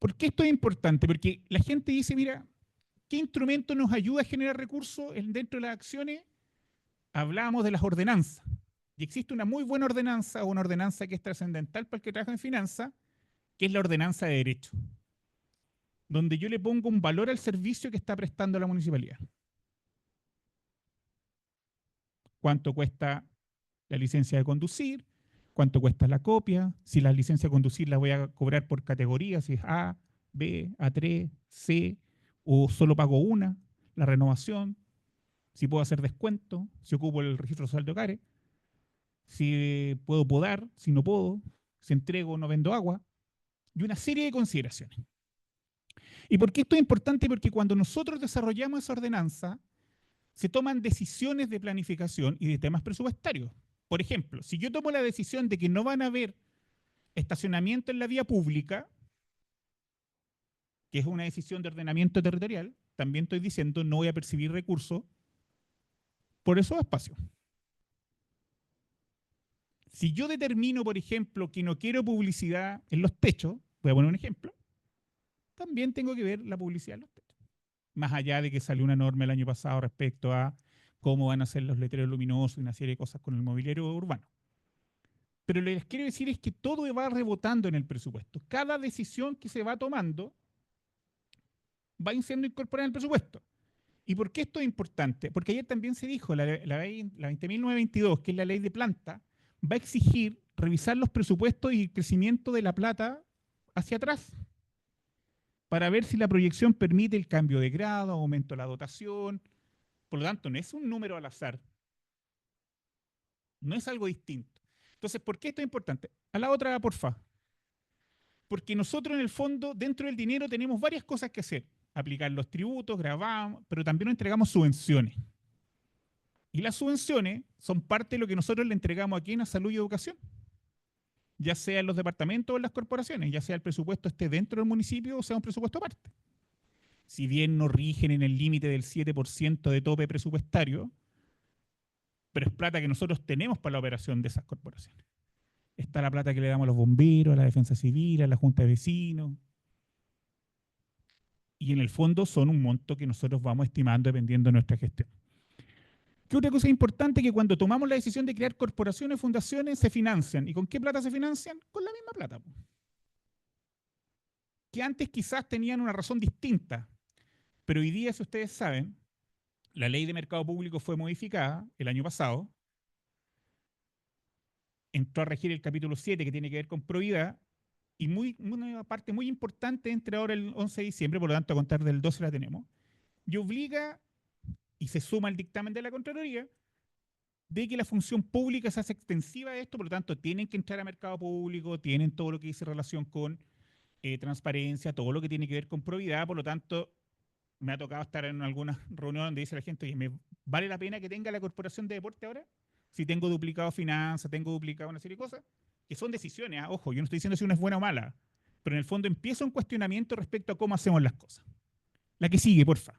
¿Por qué esto es importante? Porque la gente dice, mira, ¿qué instrumento nos ayuda a generar recursos dentro de las acciones? Hablábamos de las ordenanzas. Y existe una muy buena ordenanza, o una ordenanza que es trascendental para el que trabaja en finanzas, que es la ordenanza de derecho, donde yo le pongo un valor al servicio que está prestando la municipalidad. ¿Cuánto cuesta la licencia de conducir? ¿Cuánto cuesta la copia? Si la licencia de conducir la voy a cobrar por categoría, si es A, B, A3, C, o solo pago una, la renovación, si puedo hacer descuento, si ocupo el registro social de hogares, si puedo podar, si no puedo, si entrego o no vendo agua, y una serie de consideraciones. ¿Y por qué esto es importante? Porque cuando nosotros desarrollamos esa ordenanza, se toman decisiones de planificación y de temas presupuestarios. Por ejemplo, si yo tomo la decisión de que no van a haber estacionamiento en la vía pública, que es una decisión de ordenamiento territorial, también estoy diciendo no voy a percibir recursos por esos espacios. Si yo determino, por ejemplo, que no quiero publicidad en los techos, voy a poner un ejemplo, también tengo que ver la publicidad en los techos. Más allá de que salió una norma el año pasado respecto a cómo van a ser los letreros luminosos y una serie de cosas con el mobiliario urbano. Pero lo que les quiero decir es que todo va rebotando en el presupuesto. Cada decisión que se va tomando va siendo incorporada en el presupuesto. ¿Y por qué esto es importante? Porque ayer también se dijo, la 20.922, que es la ley de planta, va a exigir revisar los presupuestos y el crecimiento de la plata hacia atrás para ver si la proyección permite el cambio de grado, aumento de la dotación. Por lo tanto, no es un número al azar, no es algo distinto. Entonces, ¿por qué esto es importante? A la otra, porfa. Porque nosotros en el fondo, dentro del dinero, tenemos varias cosas que hacer. Aplicar los tributos, grabamos, pero también nos entregamos subvenciones. Y las subvenciones son parte de lo que nosotros le entregamos aquí en salud y educación, ya sea en los departamentos o en las corporaciones, ya sea el presupuesto esté dentro del municipio o sea un presupuesto aparte. Si bien no rigen en el límite del 7% de tope presupuestario, pero es plata que nosotros tenemos para la operación de esas corporaciones. Está la plata que le damos a los bomberos, a la defensa civil, a la junta de vecinos. Y en el fondo son un monto que nosotros vamos estimando dependiendo de nuestra gestión. ¿Qué otra cosa importante? Que cuando tomamos la decisión de crear corporaciones, fundaciones, se financian. ¿Y con qué plata se financian? Con la misma plata. Que antes quizás tenían una razón distinta, pero hoy día, si ustedes saben, la ley de mercado público fue modificada el año pasado, entró a regir el capítulo 7 que tiene que ver con probidad, y una parte muy importante entra ahora el 11 de diciembre, por lo tanto a contar del 12 la tenemos, y obliga, y se suma al dictamen de la Contraloría, de que la función pública se hace extensiva a esto, por lo tanto tienen que entrar a mercado público, tienen todo lo que dice relación con transparencia, todo lo que tiene que ver con probidad, por lo tanto me ha tocado estar en algunas reuniones donde dice la gente, oye, ¿me vale la pena que tenga la corporación de deporte ahora? Si tengo duplicado finanzas, tengo duplicado una serie de cosas, que son decisiones, ojo, yo no estoy diciendo si una es buena o mala, pero en el fondo empieza un cuestionamiento respecto a cómo hacemos las cosas. La que sigue, porfa.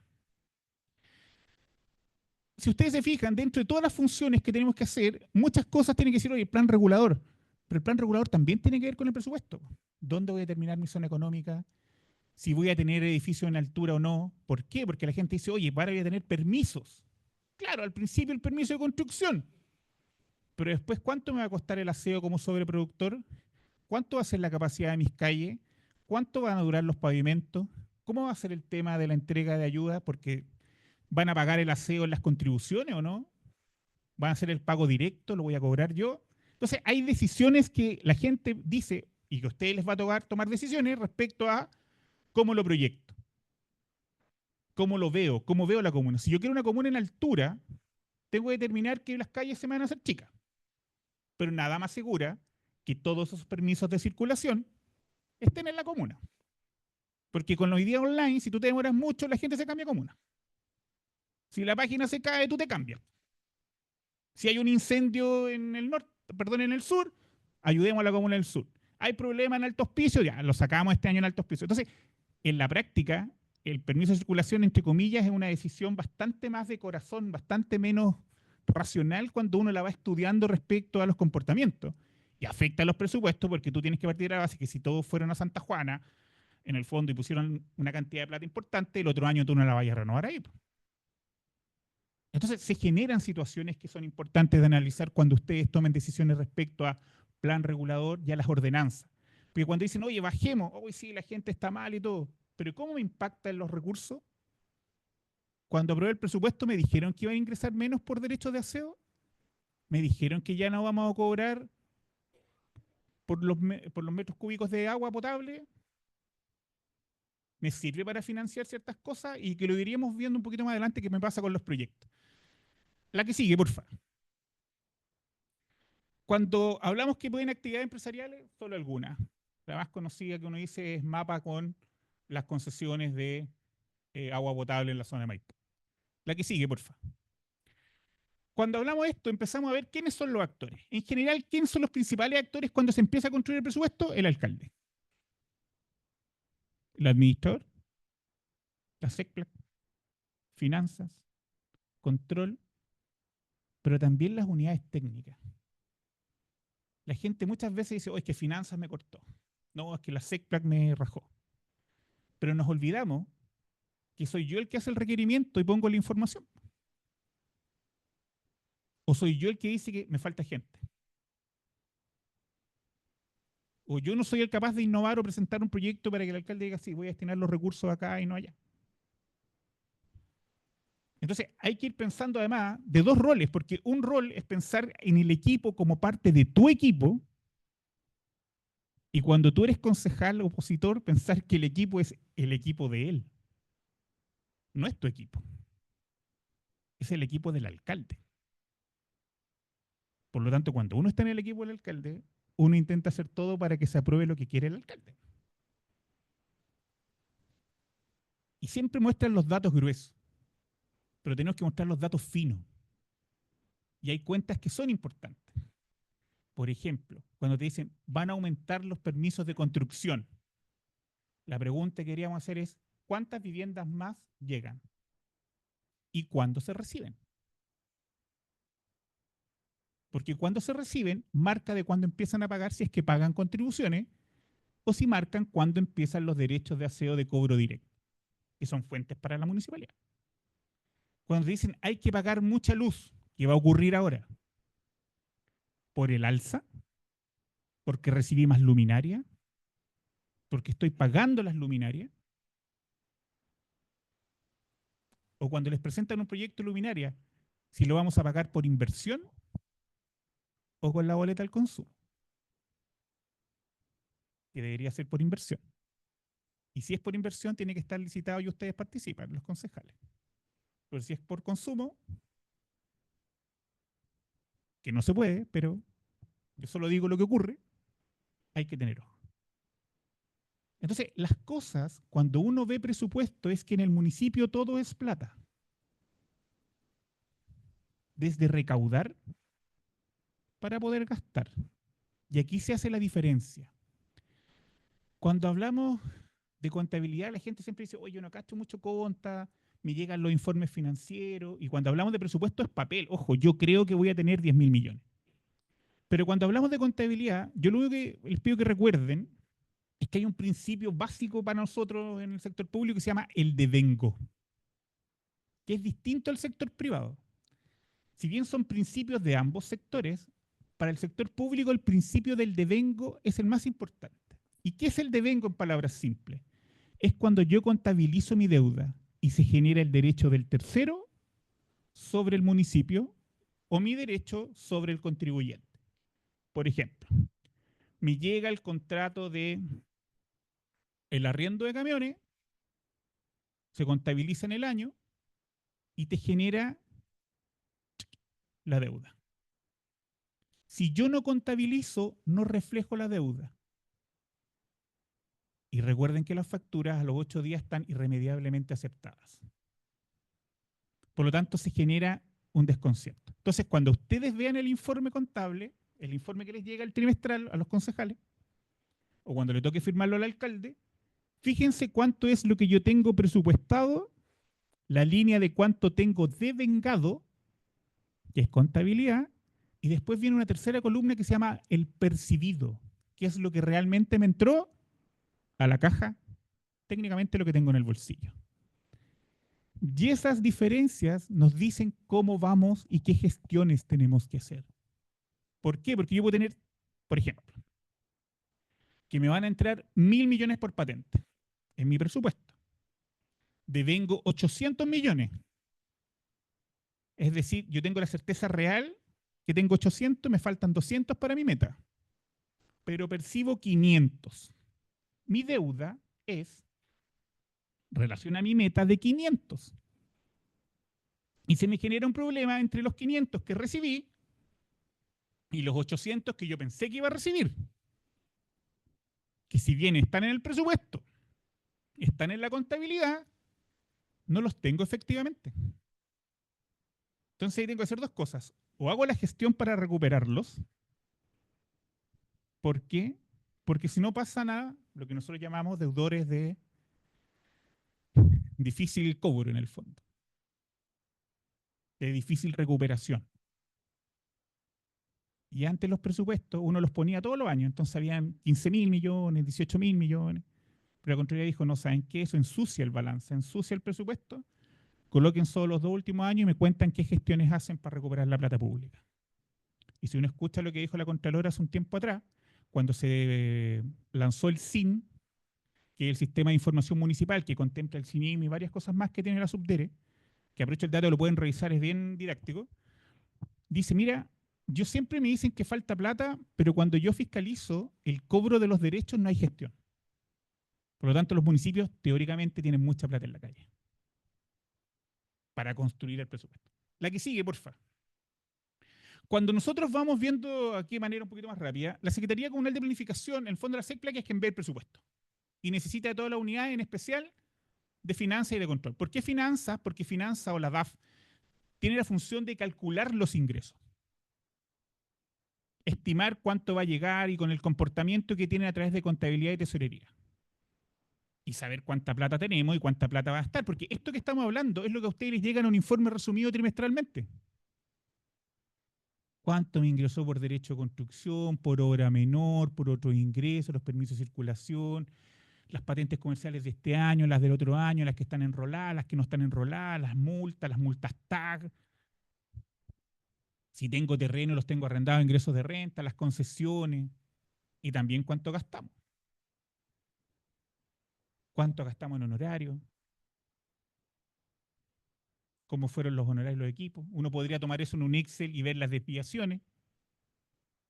Si ustedes se fijan, dentro de todas las funciones que tenemos que hacer, muchas cosas tienen que decir, oye, el plan regulador, pero el plan regulador también tiene que ver con el presupuesto. ¿Dónde voy a determinar mi zona económica? Si voy a tener edificio en altura o no. ¿Por qué? Porque la gente dice, oye, para voy a tener permisos. Claro, al principio el permiso de construcción, pero después, ¿cuánto me va a costar el aseo como sobreproductor? ¿Cuánto va a ser la capacidad de mis calles? ¿Cuánto van a durar los pavimentos? ¿Cómo va a ser el tema de la entrega de ayuda? Porque ¿van a pagar el aseo en las contribuciones o no? ¿Van a hacer el pago directo? ¿Lo voy a cobrar yo? Entonces, hay decisiones que la gente dice y que a ustedes les va a tocar tomar decisiones respecto a cómo lo proyecto, cómo veo la comuna. Si yo quiero una comuna en altura, tengo que determinar que las calles se me van a hacer chicas. Pero nada más segura que todos esos permisos de circulación estén en la comuna. Porque con los ideas online, si tú te demoras mucho, la gente se cambia de comuna. Si la página se cae, tú te cambias. Si hay un incendio en el norte, perdón, en el sur, ayudemos a la comuna del sur. Hay problemas en Alto Hospicio, ya lo sacamos este año en Alto Hospicio. Entonces, en la práctica, el permiso de circulación, entre comillas, es una decisión bastante más de corazón, bastante menos racional cuando uno la va estudiando respecto a los comportamientos. Y afecta a los presupuestos porque tú tienes que partir de la base que si todos fueron a Santa Juana en el fondo y pusieron una cantidad de plata importante, el otro año tú no la vayas a renovar ahí. Entonces se generan situaciones que son importantes de analizar cuando ustedes tomen decisiones respecto a plan regulador y a las ordenanzas. Porque cuando dicen, oye, bajemos, hoy sí, la gente está mal y todo, pero ¿cómo me impacta en los recursos? Cuando aprobé el presupuesto me dijeron que iban a ingresar menos por derechos de aseo, me dijeron que ya no vamos a cobrar por los metros cúbicos de agua potable, me sirve para financiar ciertas cosas y que lo iríamos viendo un poquito más adelante qué me pasa con los proyectos. La que sigue, por favor. Cuando hablamos que pueden actividades empresariales, solo algunas. La más conocida que uno dice es MAPA con las concesiones de agua potable en la zona de Maipo. La que sigue, por favor. Cuando hablamos de esto, empezamos a ver quiénes son los actores. En general, ¿quiénes son los principales actores cuando se empieza a construir el presupuesto? El alcalde, el administrador, la SECPLAC, finanzas, control, pero también las unidades técnicas. La gente muchas veces dice, oh, es que finanzas me cortó. No, es que la SECPLAC me rajó. Pero nos olvidamos que soy yo el que hace el requerimiento y pongo la información. O soy yo el que dice que me falta gente. O yo no soy el capaz de innovar o presentar un proyecto para que el alcalde diga, sí, voy a destinar los recursos acá y no allá. Entonces hay que ir pensando además de dos roles, porque un rol es pensar en el equipo como parte de tu equipo, y cuando tú eres concejal o opositor, pensar que el equipo es el equipo de él. No es tu equipo, es el equipo del alcalde. Por lo tanto, cuando uno está en el equipo del alcalde, uno intenta hacer todo para que se apruebe lo que quiere el alcalde. Y siempre muestran los datos gruesos, pero tenemos que mostrar los datos finos. Y hay cuentas que son importantes. Por ejemplo, cuando te dicen, van a aumentar los permisos de construcción, la pregunta que queríamos hacer es, ¿cuántas viviendas más llegan? ¿Y cuándo se reciben? Porque cuando se reciben, marca de cuándo empiezan a pagar si es que pagan contribuciones o si marcan cuándo empiezan los derechos de aseo de cobro directo, que son fuentes para la municipalidad. Cuando dicen hay que pagar mucha luz, ¿qué va a ocurrir ahora? ¿Por el alza? ¿Porque recibí más luminaria? ¿Porque estoy pagando las luminarias? O cuando les presentan un proyecto de luminaria, si lo vamos a pagar por inversión o con la boleta al consumo, que debería ser por inversión. Y si es por inversión, tiene que estar licitado y ustedes participan, los concejales. Pero si es por consumo, que no se puede, pero yo solo digo lo que ocurre, hay que tener ojo. Entonces, las cosas, cuando uno ve presupuesto, es que en el municipio todo es plata. Desde recaudar para poder gastar. Y aquí se hace la diferencia. Cuando hablamos de contabilidad, la gente siempre dice, oye, yo no cacho mucho conta, me llegan los informes financieros, y cuando hablamos de presupuesto es papel. Ojo, yo creo que voy a tener 10.000 millones. Pero cuando hablamos de contabilidad, yo lo único que les pido que recuerden es que hay un principio básico para nosotros en el sector público que se llama el devengo, que es distinto al sector privado. Si bien son principios de ambos sectores, para el sector público el principio del devengo es el más importante. ¿Y qué es el devengo en palabras simples? Es cuando yo contabilizo mi deuda y se genera el derecho del tercero sobre el municipio o mi derecho sobre el contribuyente. Por ejemplo, me llega el contrato de el arriendo de camiones, se contabiliza en el año y te genera la deuda. Si yo no contabilizo, no reflejo la deuda. Y recuerden que las facturas a los 8 días están irremediablemente aceptadas. Por lo tanto, se genera un desconcierto. Entonces, cuando ustedes vean el informe contable, el informe que les llega el trimestral a los concejales, o cuando le toque firmarlo al alcalde, fíjense cuánto es lo que yo tengo presupuestado, la línea de cuánto tengo devengado, que es contabilidad, y después viene una tercera columna que se llama el percibido, que es lo que realmente me entró a la caja técnicamente lo que tengo en el bolsillo. Y esas diferencias nos dicen cómo vamos y qué gestiones tenemos que hacer. ¿Por qué? Porque yo puedo tener, por ejemplo, que me van a entrar 1.000 millones por patente en mi presupuesto. Devengo 800 millones. Es decir, yo tengo la certeza real que tengo 800, me faltan 200 para mi meta, pero percibo 500. Mi deuda es relación a mi meta de 500. Y se me genera un problema entre los 500 que recibí y los 800 que yo pensé que iba a recibir. Que si bien están en el presupuesto, están en la contabilidad, no los tengo efectivamente. Entonces ahí tengo que hacer dos cosas. O hago la gestión para recuperarlos. ¿Por qué? Porque si no pasa nada, lo que nosotros llamamos deudores de difícil cobro en el fondo, de difícil recuperación. Y antes los presupuestos uno los ponía todos los años, entonces habían 15.000 millones, 18.000 millones. Pero la Contraloría dijo, no, ¿saben qué? Eso ensucia el balance, ensucia el presupuesto. Coloquen solo los 2 últimos años y me cuentan qué gestiones hacen para recuperar la plata pública. Y si uno escucha lo que dijo la Contralora hace un tiempo atrás, cuando se lanzó el SIM, que es el Sistema de Información Municipal, que contempla el CINIM y varias cosas más que tiene la Subdere, que aprovecho el dato, lo pueden revisar, es bien didáctico, dice, mira, yo siempre me dicen que falta plata, pero cuando yo fiscalizo el cobro de los derechos no hay gestión. Por lo tanto, los municipios teóricamente tienen mucha plata en la calle para construir el presupuesto. La que sigue, porfa. Cuando nosotros vamos viendo aquí de manera un poquito más rápida, la Secretaría Comunal de Planificación, en el fondo de la SECPLA, es quien ve el presupuesto. Y necesita de todas las unidades, en especial de finanzas y de control. ¿Por qué finanzas? Porque finanzas o la DAF tiene la función de calcular los ingresos. Estimar cuánto va a llegar y con el comportamiento que tienen a través de contabilidad y tesorería. Y saber cuánta plata tenemos y cuánta plata va a estar. Porque esto que estamos hablando es lo que a ustedes les llega en un informe resumido trimestralmente. ¿Cuánto me ingresó por derecho de construcción, por obra menor, por otros ingresos, los permisos de circulación, las patentes comerciales de este año, las del otro año, las que están enroladas, las que no están enroladas, las multas TAG, si tengo terreno, los tengo arrendados, ingresos de renta, las concesiones y también cuánto gastamos. Cuánto gastamos en honorarios, cómo fueron los honorarios de los equipos. Uno podría tomar eso en un Excel y ver las desviaciones,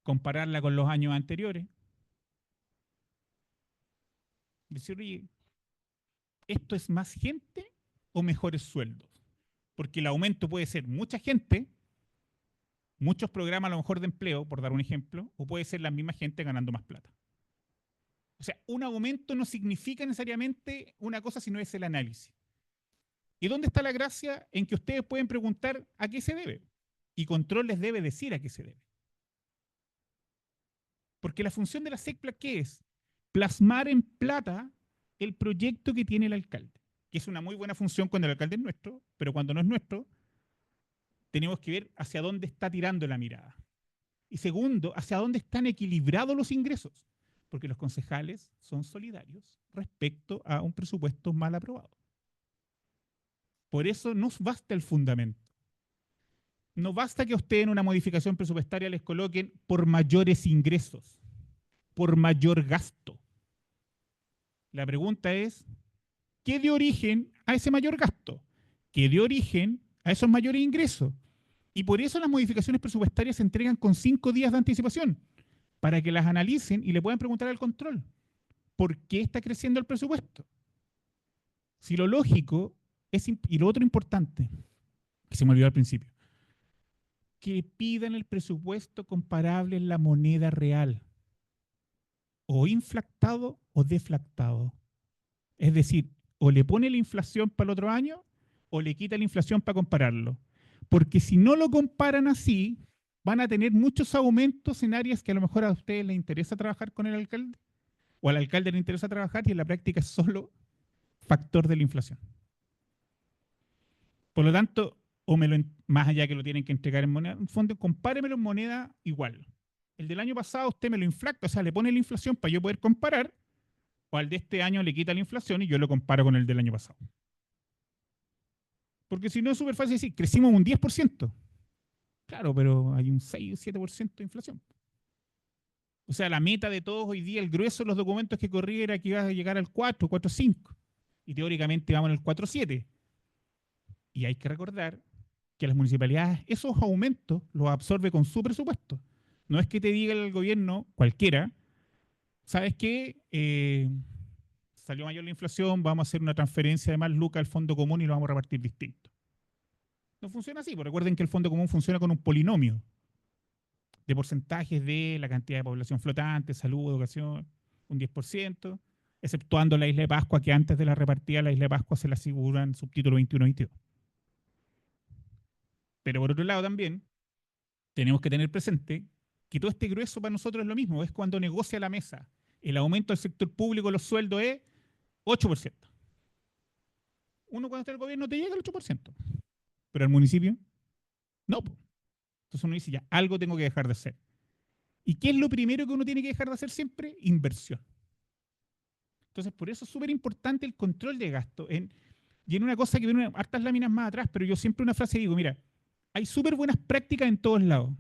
compararla con los años anteriores. Decir, oye, ¿esto es más gente o mejores sueldos? Porque el aumento puede ser mucha gente, muchos programas a lo mejor de empleo, por dar un ejemplo, o puede ser la misma gente ganando más plata. O sea, un aumento no significa necesariamente una cosa, sino es el análisis. ¿Y dónde está la gracia? En que ustedes pueden preguntar a qué se debe. Y control les debe decir a qué se debe. Porque la función de la SECPLA, ¿qué es? Plasmar en plata el proyecto que tiene el alcalde. Que es una muy buena función cuando el alcalde es nuestro, pero cuando no es nuestro, tenemos que ver hacia dónde está tirando la mirada. Y segundo, hacia dónde están equilibrados los ingresos. Porque los concejales son solidarios respecto a un presupuesto mal aprobado. Por eso nos basta el fundamento. No basta que a ustedes en una modificación presupuestaria les coloquen por mayores ingresos, por mayor gasto. La pregunta es, ¿qué dio origen a ese mayor gasto? ¿Qué dio origen a esos mayores ingresos? Y por eso las modificaciones presupuestarias se entregan con 5 días de anticipación, para que las analicen y le puedan preguntar al control, ¿por qué está creciendo el presupuesto? Si lo lógico es, y lo otro importante, que se me olvidó al principio, que pidan el presupuesto comparable en la moneda real, o inflactado o deflactado. Es decir, o le pone la inflación para el otro año, o le quita la inflación para compararlo. Porque si no lo comparan así, van a tener muchos aumentos en áreas que a lo mejor a ustedes les interesa trabajar con el alcalde, o al alcalde le interesa trabajar y en la práctica es solo factor de la inflación. Por lo tanto, o más allá que lo tienen que entregar en moneda, en fondo, compáremelo en moneda igual. El del año pasado usted me lo inflacta, o sea, le pone la inflación para yo poder comparar, O al de este año le quita la inflación y yo lo comparo con el del año pasado. Porque si no es súper fácil decir, crecimos un 10%. Claro, pero hay un 6 o 7% de inflación. O sea, la meta de todos hoy día, el grueso de los documentos que corría era que iba a llegar al 4, 4,5. Y teóricamente vamos en el 4,7. Y hay que recordar que las municipalidades esos aumentos los absorbe con su presupuesto. No es que te diga el gobierno, cualquiera, ¿sabes qué? Salió mayor la inflación, vamos a hacer una transferencia de más lucas al fondo común y lo vamos a repartir distinto. No funciona así, porque recuerden que el fondo común funciona con un polinomio de porcentajes de la cantidad de población flotante, salud, educación, un 10%, exceptuando la isla de Pascua, que antes de la repartida la isla de Pascua se la aseguran subtítulo 21-22. Pero por otro lado también tenemos que tener presente que todo este grueso para nosotros es lo mismo, es cuando negocia la mesa. El aumento del sector público, los sueldos es 8%. Uno cuando está en el gobierno te llega al 8%, pero al municipio no. Entonces uno dice, ya, algo tengo que dejar de hacer. ¿Y qué es lo primero que uno tiene que dejar de hacer siempre? Inversión. Entonces, por eso es súper importante el control de gasto. Y en una cosa que viene hartas láminas más atrás, pero yo siempre una frase digo, mira, hay súper buenas prácticas en todos lados,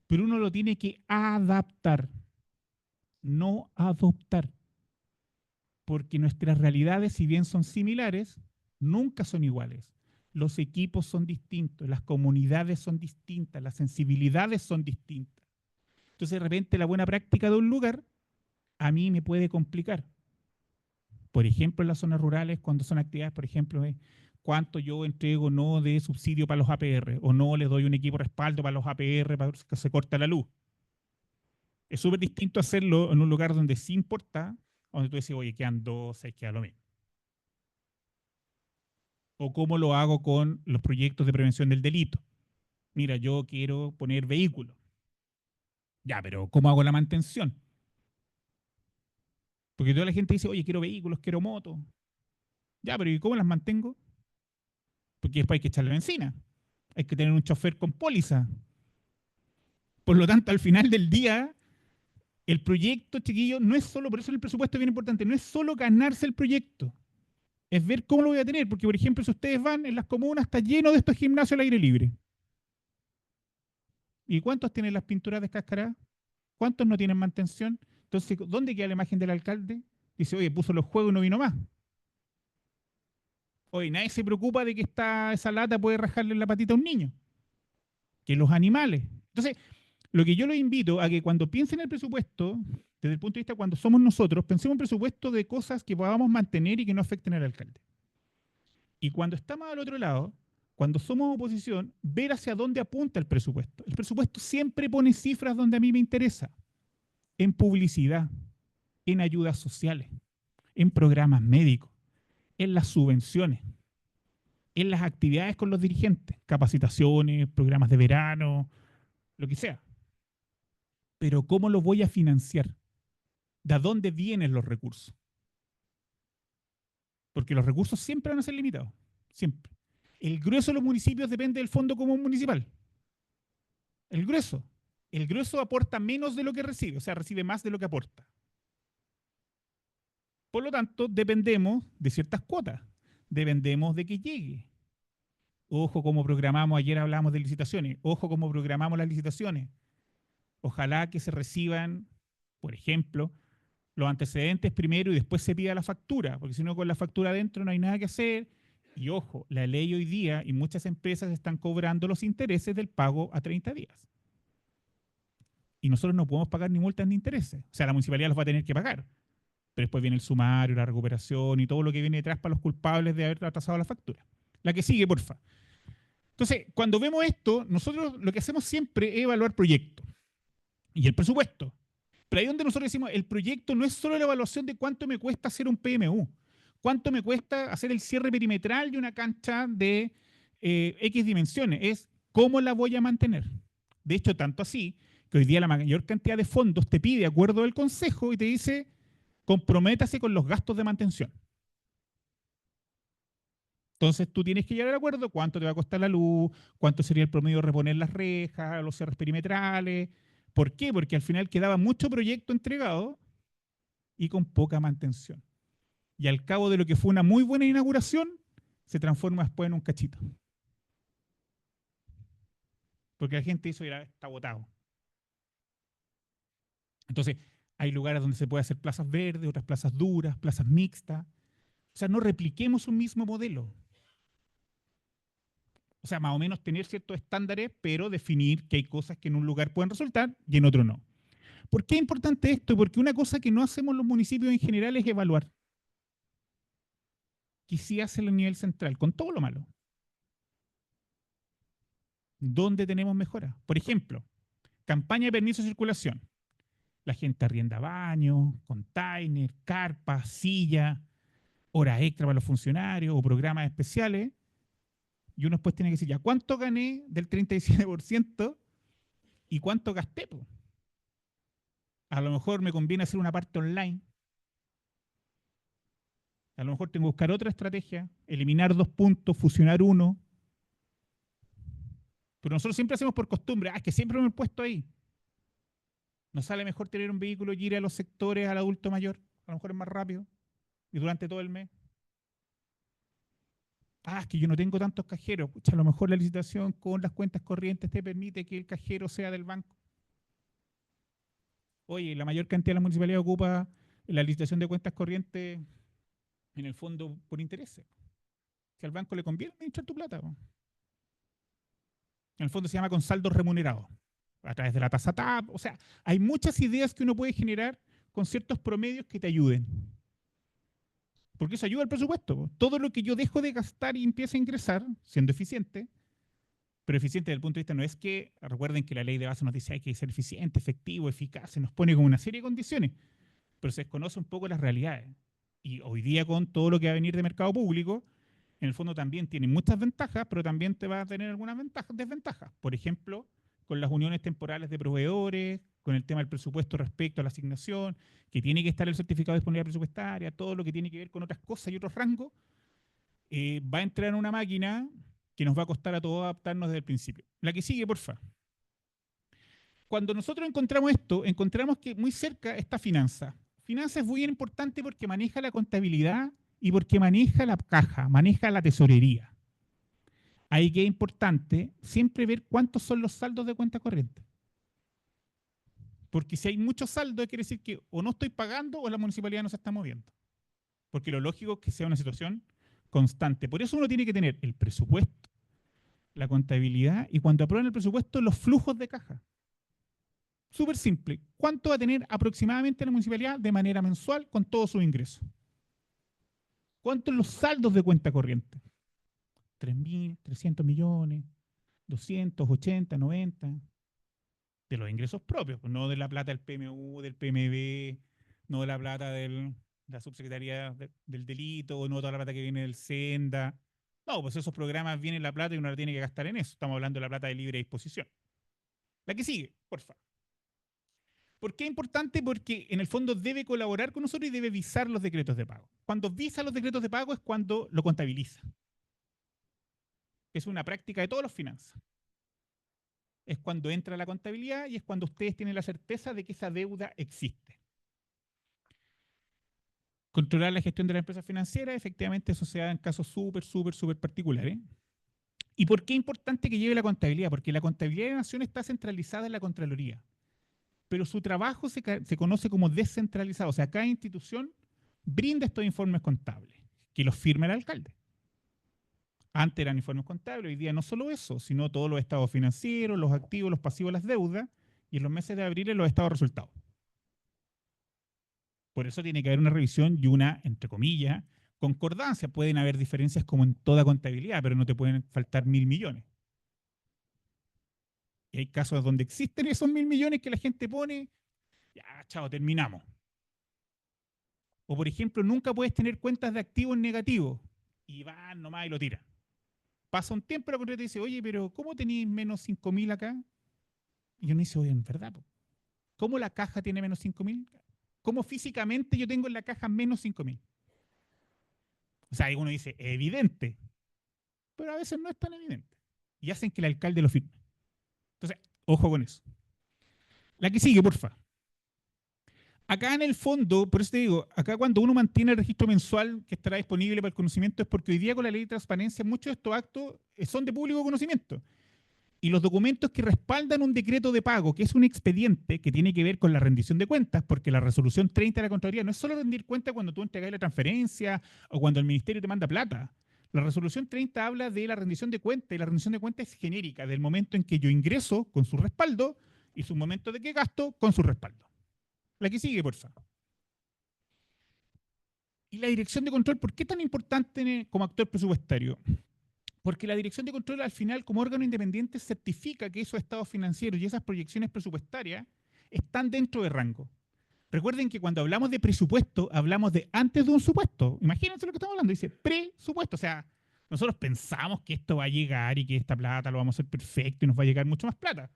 pero uno lo tiene que adaptar, no adoptar. Porque nuestras realidades, si bien son similares, nunca son iguales. Los equipos son distintos, las comunidades son distintas, las sensibilidades son distintas. Entonces, de repente, la buena práctica de un lugar a mí me puede complicar. Por ejemplo, en las zonas rurales, cuando son actividades, por ejemplo, cuánto yo entrego no de subsidio para los APR o no le doy un equipo de respaldo para los APR para que se corte la luz. Es súper distinto hacerlo en un lugar donde sí importa, donde tú dices, oye, quedan 12, queda lo mismo. O cómo lo hago con los proyectos de prevención del delito. Mira, yo quiero poner vehículos. Ya, pero ¿cómo hago la mantención? Porque toda la gente dice, oye, quiero vehículos, quiero motos. Ya, pero ¿y cómo las mantengo? Porque después hay que echarle benzina. Hay que tener un chofer con póliza. Por lo tanto, al final del día, el proyecto, chiquillo, no es solo, por eso el presupuesto es bien importante, no es solo ganarse el proyecto, es ver cómo lo voy a tener. Porque, por ejemplo, si ustedes van en las comunas, está lleno de estos gimnasios al aire libre. ¿Y cuántos tienen las pinturas descascaradas? ¿Cuántos no tienen mantención? Entonces, ¿dónde queda la imagen del alcalde? Dice, oye, puso los juegos y no vino más. Oye, nadie se preocupa de que esa lata puede rajarle la patita a un niño. Que los animales. Entonces, lo que yo los invito a que cuando piensen en el presupuesto, desde el punto de vista cuando somos nosotros, pensemos en presupuesto de cosas que podamos mantener y que no afecten al alcalde. Y cuando estamos al otro lado, cuando somos oposición, ver hacia dónde apunta el presupuesto. El presupuesto siempre pone cifras donde a mí me interesa. En publicidad, en ayudas sociales, en programas médicos, en las subvenciones, en las actividades con los dirigentes, capacitaciones, programas de verano, lo que sea. Pero ¿cómo lo voy a financiar? ¿De dónde vienen los recursos? Porque los recursos siempre van a ser limitados, siempre. El grueso de los municipios depende del fondo común municipal. El grueso. El grueso aporta menos de lo que recibe, o sea, recibe más de lo que aporta. Por lo tanto, dependemos de ciertas cuotas. Dependemos de que llegue. Ojo cómo programamos, ayer hablábamos de licitaciones, ojo cómo programamos las licitaciones. Ojalá que se reciban, por ejemplo, los antecedentes primero y después se pida la factura, porque si no con la factura adentro no hay nada que hacer. Y ojo, la ley hoy día y muchas empresas están cobrando los intereses del pago a 30 días. Y nosotros no podemos pagar ni multas ni intereses. O sea, la municipalidad los va a tener que pagar. Pero después viene el sumario, la recuperación y todo lo que viene detrás para los culpables de haber atrasado la factura. La que sigue, porfa. Entonces, cuando vemos esto, nosotros lo que hacemos siempre es evaluar proyectos y el presupuesto. Pero ahí donde nosotros decimos, el proyecto no es solo la evaluación de cuánto me cuesta hacer un PMU, cuánto me cuesta hacer el cierre perimetral de una cancha de X dimensiones, es cómo la voy a mantener. De hecho, tanto así que hoy día la mayor cantidad de fondos te pide acuerdo del Consejo y te dice, comprométase con los gastos de mantención. Entonces tú tienes que llegar al acuerdo cuánto te va a costar la luz, cuánto sería el promedio de reponer las rejas, los cierres perimetrales. ¿Por qué? Porque al final quedaba mucho proyecto entregado y con poca mantención. Y al cabo de lo que fue una muy buena inauguración, se transforma después en un cachito. Porque la gente hizo y está botado. Entonces, hay lugares donde se puede hacer plazas verdes, otras plazas duras, plazas mixtas. O sea, no repliquemos un mismo modelo. O sea, más o menos tener ciertos estándares, pero definir que hay cosas que en un lugar pueden resultar y en otro no. ¿Por qué es importante esto? Porque una cosa que no hacemos los municipios en general es evaluar. Que sí hacen a nivel central, con todo lo malo. ¿Dónde tenemos mejoras? Por ejemplo, campaña de permiso de circulación. La gente arrienda baños, container, carpas, silla, hora extra para los funcionarios o programas especiales. Y uno después tiene que decir, ya, ¿cuánto gané del 37% y cuánto gasté? Po? A lo mejor me conviene hacer una parte online. A lo mejor tengo que buscar otra estrategia, eliminar 2 puntos, fusionar uno. Pero nosotros siempre hacemos por costumbre, es que siempre me he puesto ahí. ¿Nos sale mejor tener un vehículo y ir a los sectores al adulto mayor? A lo mejor es más rápido. Y durante todo el mes. Es que yo no tengo tantos cajeros. Pucha, a lo mejor la licitación con las cuentas corrientes te permite que el cajero sea del banco. Oye, la mayor cantidad de la municipalidad ocupa la licitación de cuentas corrientes en el fondo por intereses. Si al banco le conviene administrar tu plata. En el fondo se llama con saldos remunerados. A través de la tasa TAP. O sea, hay muchas ideas que uno puede generar con ciertos promedios que te ayuden. Porque eso ayuda al presupuesto. Todo lo que yo dejo de gastar y empiezo a ingresar, siendo eficiente, pero eficiente desde el punto de vista no es que, recuerden que la ley de base nos dice hay que ser eficiente, efectivo, eficaz, se nos pone como una serie de condiciones, pero se desconoce un poco las realidades. Y hoy día con todo lo que va a venir de mercado público, en el fondo también tiene muchas ventajas, pero también te va a tener algunas desventajas. Por ejemplo, con las uniones temporales de proveedores, con el tema del presupuesto respecto a la asignación, que tiene que estar el certificado de disponibilidad presupuestaria, todo lo que tiene que ver con otras cosas y otros rangos, va a entrar en una máquina que nos va a costar a todos adaptarnos desde el principio. La que sigue, porfa. Cuando nosotros encontramos esto, encontramos que muy cerca está finanza. Finanza es muy importante porque maneja la contabilidad y porque maneja la caja, maneja la tesorería. Ahí que es importante siempre ver cuántos son los saldos de cuenta corriente. Porque si hay mucho saldo, quiere decir que o no estoy pagando o la municipalidad no se está moviendo. Porque lo lógico es que sea una situación constante. Por eso uno tiene que tener el presupuesto, la contabilidad y cuando aprueben el presupuesto, los flujos de caja. Súper simple. ¿Cuánto va a tener aproximadamente la municipalidad de manera mensual con todos sus ingresos? ¿Cuántos los saldos de cuenta corriente? 3.300 millones, 280, 90, de los ingresos propios, pues no de la plata del PMU, del PMB, no de la plata de la subsecretaría del delito, no toda la plata que viene del Senda. No, pues esos programas vienen la plata y uno la tiene que gastar en eso. Estamos hablando de la plata de libre disposición. La que sigue, porfa. ¿Por qué es importante? Porque en el fondo debe colaborar con nosotros y debe visar los decretos de pago. Cuando visa los decretos de pago es cuando lo contabiliza. Es una práctica de todas las finanzas. Es cuando entra la contabilidad y es cuando ustedes tienen la certeza de que esa deuda existe. Controlar la gestión de la empresa financiera, efectivamente eso se da en casos súper particulares. ¿Y por qué es importante que lleve la contabilidad? Porque la contabilidad de la nación está centralizada en la Contraloría, pero su trabajo se conoce como descentralizado. O sea, cada institución brinda estos informes contables, que los firma el alcalde. Antes eran informes contables, hoy día no solo eso, sino todos los estados financieros, los activos, los pasivos, las deudas, y en los meses de abril los estados de resultados. Por eso tiene que haber una revisión y una, entre comillas, concordancia. Pueden haber diferencias como en toda contabilidad, pero no te pueden faltar 1.000 millones. Y hay casos donde existen esos 1.000 millones que la gente pone, ya, chao, terminamos. O por ejemplo, nunca puedes tener cuentas de activos negativos. Y van nomás y lo tiran. Pasa un tiempo y la contrata dice, oye, pero ¿cómo tenéis menos 5.000 acá? Y yo me dice, oye, en verdad, ¿cómo la caja tiene menos 5.000? ¿Cómo físicamente yo tengo en la caja menos 5.000? O sea, uno dice, evidente, pero a veces no es tan evidente. Y hacen que el alcalde lo firme. Entonces, ojo con eso. La que sigue, porfa. Acá en el fondo, por eso te digo, acá cuando uno mantiene el registro mensual que estará disponible para el conocimiento es porque hoy día con la ley de transparencia muchos de estos actos son de público conocimiento. Y los documentos que respaldan un decreto de pago, que es un expediente que tiene que ver con la rendición de cuentas, porque la resolución 30 de la Contraloría no es solo rendir cuenta cuando tú entregas la transferencia o cuando el ministerio te manda plata. La resolución 30 habla de la rendición de cuentas y la rendición de cuentas es genérica, del momento en que yo ingreso con su respaldo y su momento de que gasto con su respaldo. La que sigue, por favor. Y la dirección de control, ¿por qué tan importante como actor presupuestario? Porque la dirección de control al final, como órgano independiente, certifica que esos estados financieros y esas proyecciones presupuestarias están dentro de rango. Recuerden que cuando hablamos de presupuesto, hablamos de antes de un supuesto. Imagínense lo que estamos hablando, dice presupuesto. O sea, nosotros pensamos que esto va a llegar y que esta plata lo vamos a hacer perfecto y nos va a llegar mucho más plata.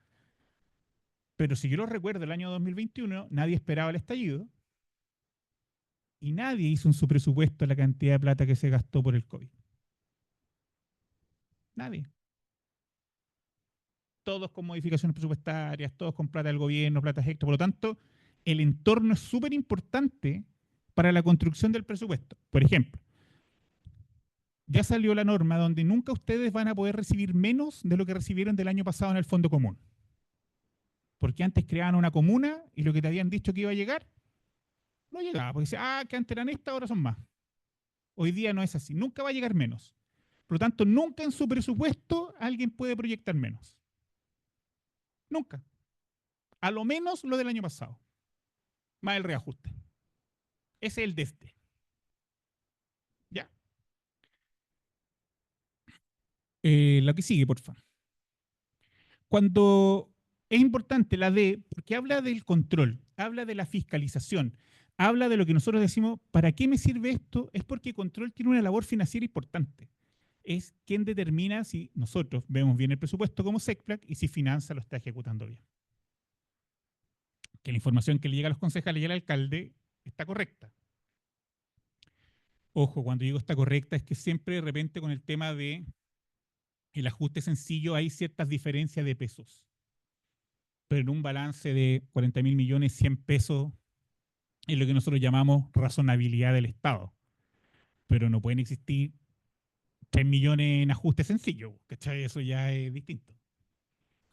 Pero si yo lo recuerdo, el año 2021, nadie esperaba el estallido y nadie hizo en su presupuesto la cantidad de plata que se gastó por el COVID. Nadie. Todos con modificaciones presupuestarias, todos con plata del gobierno, plata extra. Por lo tanto, el entorno es súper importante para la construcción del presupuesto. Por ejemplo, ya salió la norma donde nunca ustedes van a poder recibir menos de lo que recibieron del año pasado en el fondo común. Porque antes creaban una comuna y lo que te habían dicho que iba a llegar, no llegaba. Porque dice, que antes eran estas, ahora son más. Hoy día no es así. Nunca va a llegar menos. Por lo tanto, nunca en su presupuesto alguien puede proyectar menos. Nunca. A lo menos lo del año pasado. Más el reajuste. Ese es el desde. Ya. Lo que sigue, por favor. Cuando es importante la D, porque habla del control, habla de la fiscalización, habla de lo que nosotros decimos, ¿para qué me sirve esto? Es porque control tiene una labor financiera importante. Es quien determina si nosotros vemos bien el presupuesto como SECPLAC y si Finanza lo está ejecutando bien. Que la información que le llega a los concejales y al alcalde está correcta. Ojo, cuando digo está correcta es que siempre de repente con el tema de el ajuste sencillo hay ciertas diferencias de pesos. Pero en un balance de 40.000 millones, 100 pesos es lo que nosotros llamamos razonabilidad del Estado. Pero no pueden existir 3 millones en ajuste sencillo, ¿cachai? Eso ya es distinto.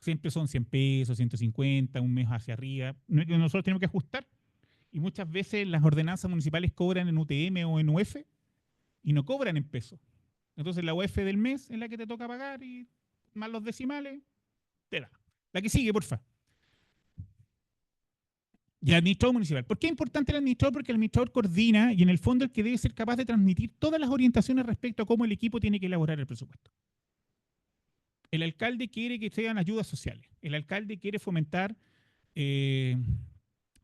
Siempre son 100 pesos, 150, un mes hacia arriba. Nosotros tenemos que ajustar y muchas veces las ordenanzas municipales cobran en UTM o en UF y no cobran en pesos. Entonces la UF del mes es la que te toca pagar y más los decimales, te da. La que sigue, porfa. Y el administrador municipal. ¿Por qué es importante el administrador? Porque el administrador coordina y en el fondo el que debe ser capaz de transmitir todas las orientaciones respecto a cómo el equipo tiene que elaborar el presupuesto. El alcalde quiere que sean ayudas sociales. El alcalde quiere fomentar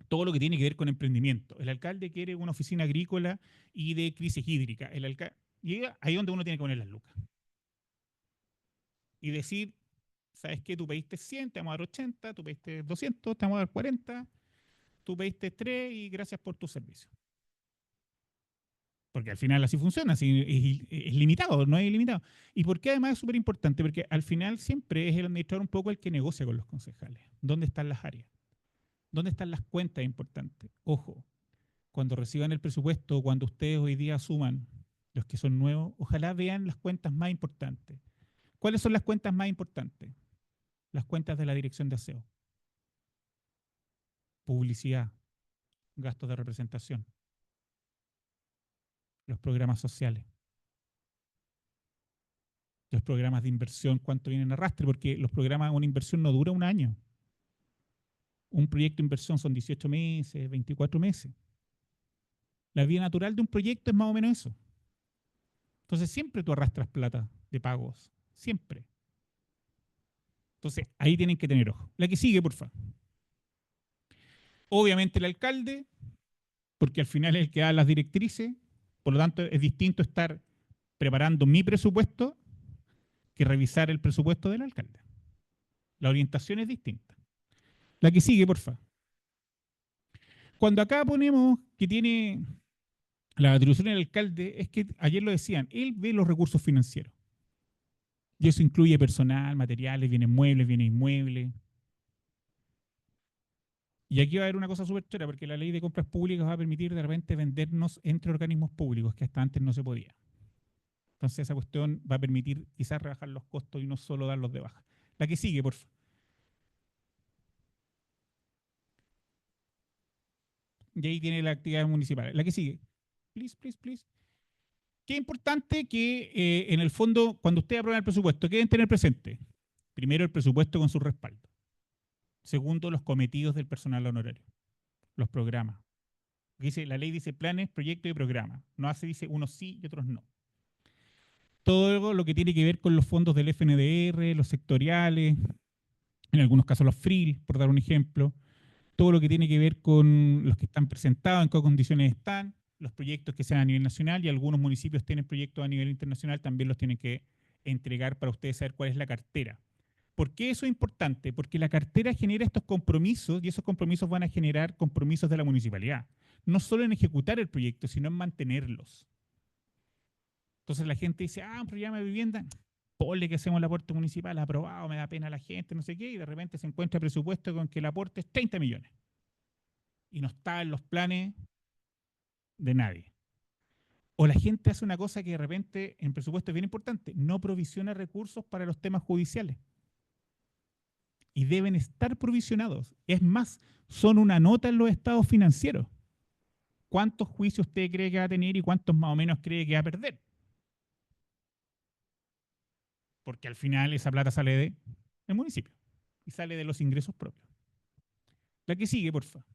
todo lo que tiene que ver con emprendimiento. El alcalde quiere una oficina agrícola y de crisis hídrica. Y ahí es donde uno tiene que poner las lucas. Y decir, ¿sabes qué? Tú pediste 100, te vamos a dar 80, tú pediste 200, te vamos a dar 40, tú pediste 3 y gracias por tu servicio. Porque al final así funciona, es limitado, no es ilimitado. ¿Y por qué además es súper importante? Porque al final siempre es el administrador un poco el que negocia con los concejales. ¿Dónde están las áreas? ¿Dónde están las cuentas importantes? Ojo, cuando reciban el presupuesto, cuando ustedes hoy día suman, los que son nuevos, ojalá vean las cuentas más importantes. ¿Cuáles son las cuentas más importantes? Las cuentas de la dirección de aseo. Publicidad, gastos de representación, los programas sociales, los programas de inversión, cuánto vienen a arrastre, porque los programas, una inversión no dura un año. Un proyecto de inversión son 18 meses, 24 meses. La vida natural de un proyecto es más o menos eso. Entonces siempre tú arrastras plata de pagos, siempre. Entonces ahí tienen que tener ojo. La que sigue, por favor. Obviamente el alcalde, porque al final es el que da las directrices, por lo tanto es distinto estar preparando mi presupuesto que revisar el presupuesto del alcalde. La orientación es distinta. La que sigue, por favor. Cuando acá ponemos que tiene la atribución del alcalde, es que ayer lo decían, él ve los recursos financieros. Y eso incluye personal, materiales, bienes muebles, bienes inmuebles. Y aquí va a haber una cosa súper chora, porque la ley de compras públicas va a permitir de repente vendernos entre organismos públicos, que hasta antes no se podía. Entonces esa cuestión va a permitir quizás rebajar los costos y no solo darlos de baja. La que sigue, por favor. Y ahí tiene la actividad municipal. La que sigue. Please, please, please. Qué importante que en el fondo, cuando ustedes aprueban el presupuesto, ¿qué deben tener presente? Primero, el presupuesto con su respaldo. Segundo, los cometidos del personal honorario, los programas. Dice, la ley dice planes, proyectos y programas. No hace, dice unos sí y otros no. Todo lo que tiene que ver con los fondos del FNDR, los sectoriales, en algunos casos los FRIL, por dar un ejemplo. Todo lo que tiene que ver con los que están presentados, en qué condiciones están, los proyectos que sean a nivel nacional, y algunos municipios tienen proyectos a nivel internacional, también los tienen que entregar para ustedes saber cuál es la cartera. ¿Por qué eso es importante? Porque la cartera genera estos compromisos y esos compromisos van a generar compromisos de la municipalidad. No solo en ejecutar el proyecto, sino en mantenerlos. Entonces la gente dice, un programa de vivienda, ponle que hacemos el aporte municipal, aprobado, me da pena a la gente, no sé qué, y de repente se encuentra presupuesto con que el aporte es 30 millones. Y no está en los planes de nadie. O la gente hace una cosa que de repente en presupuesto es bien importante, no provisiona recursos para los temas judiciales. Y deben estar provisionados. Es más, son una nota en los estados financieros. ¿Cuántos juicios usted cree que va a tener y cuántos más o menos cree que va a perder? Porque al final esa plata sale del municipio y sale de los ingresos propios. La que sigue, por favor.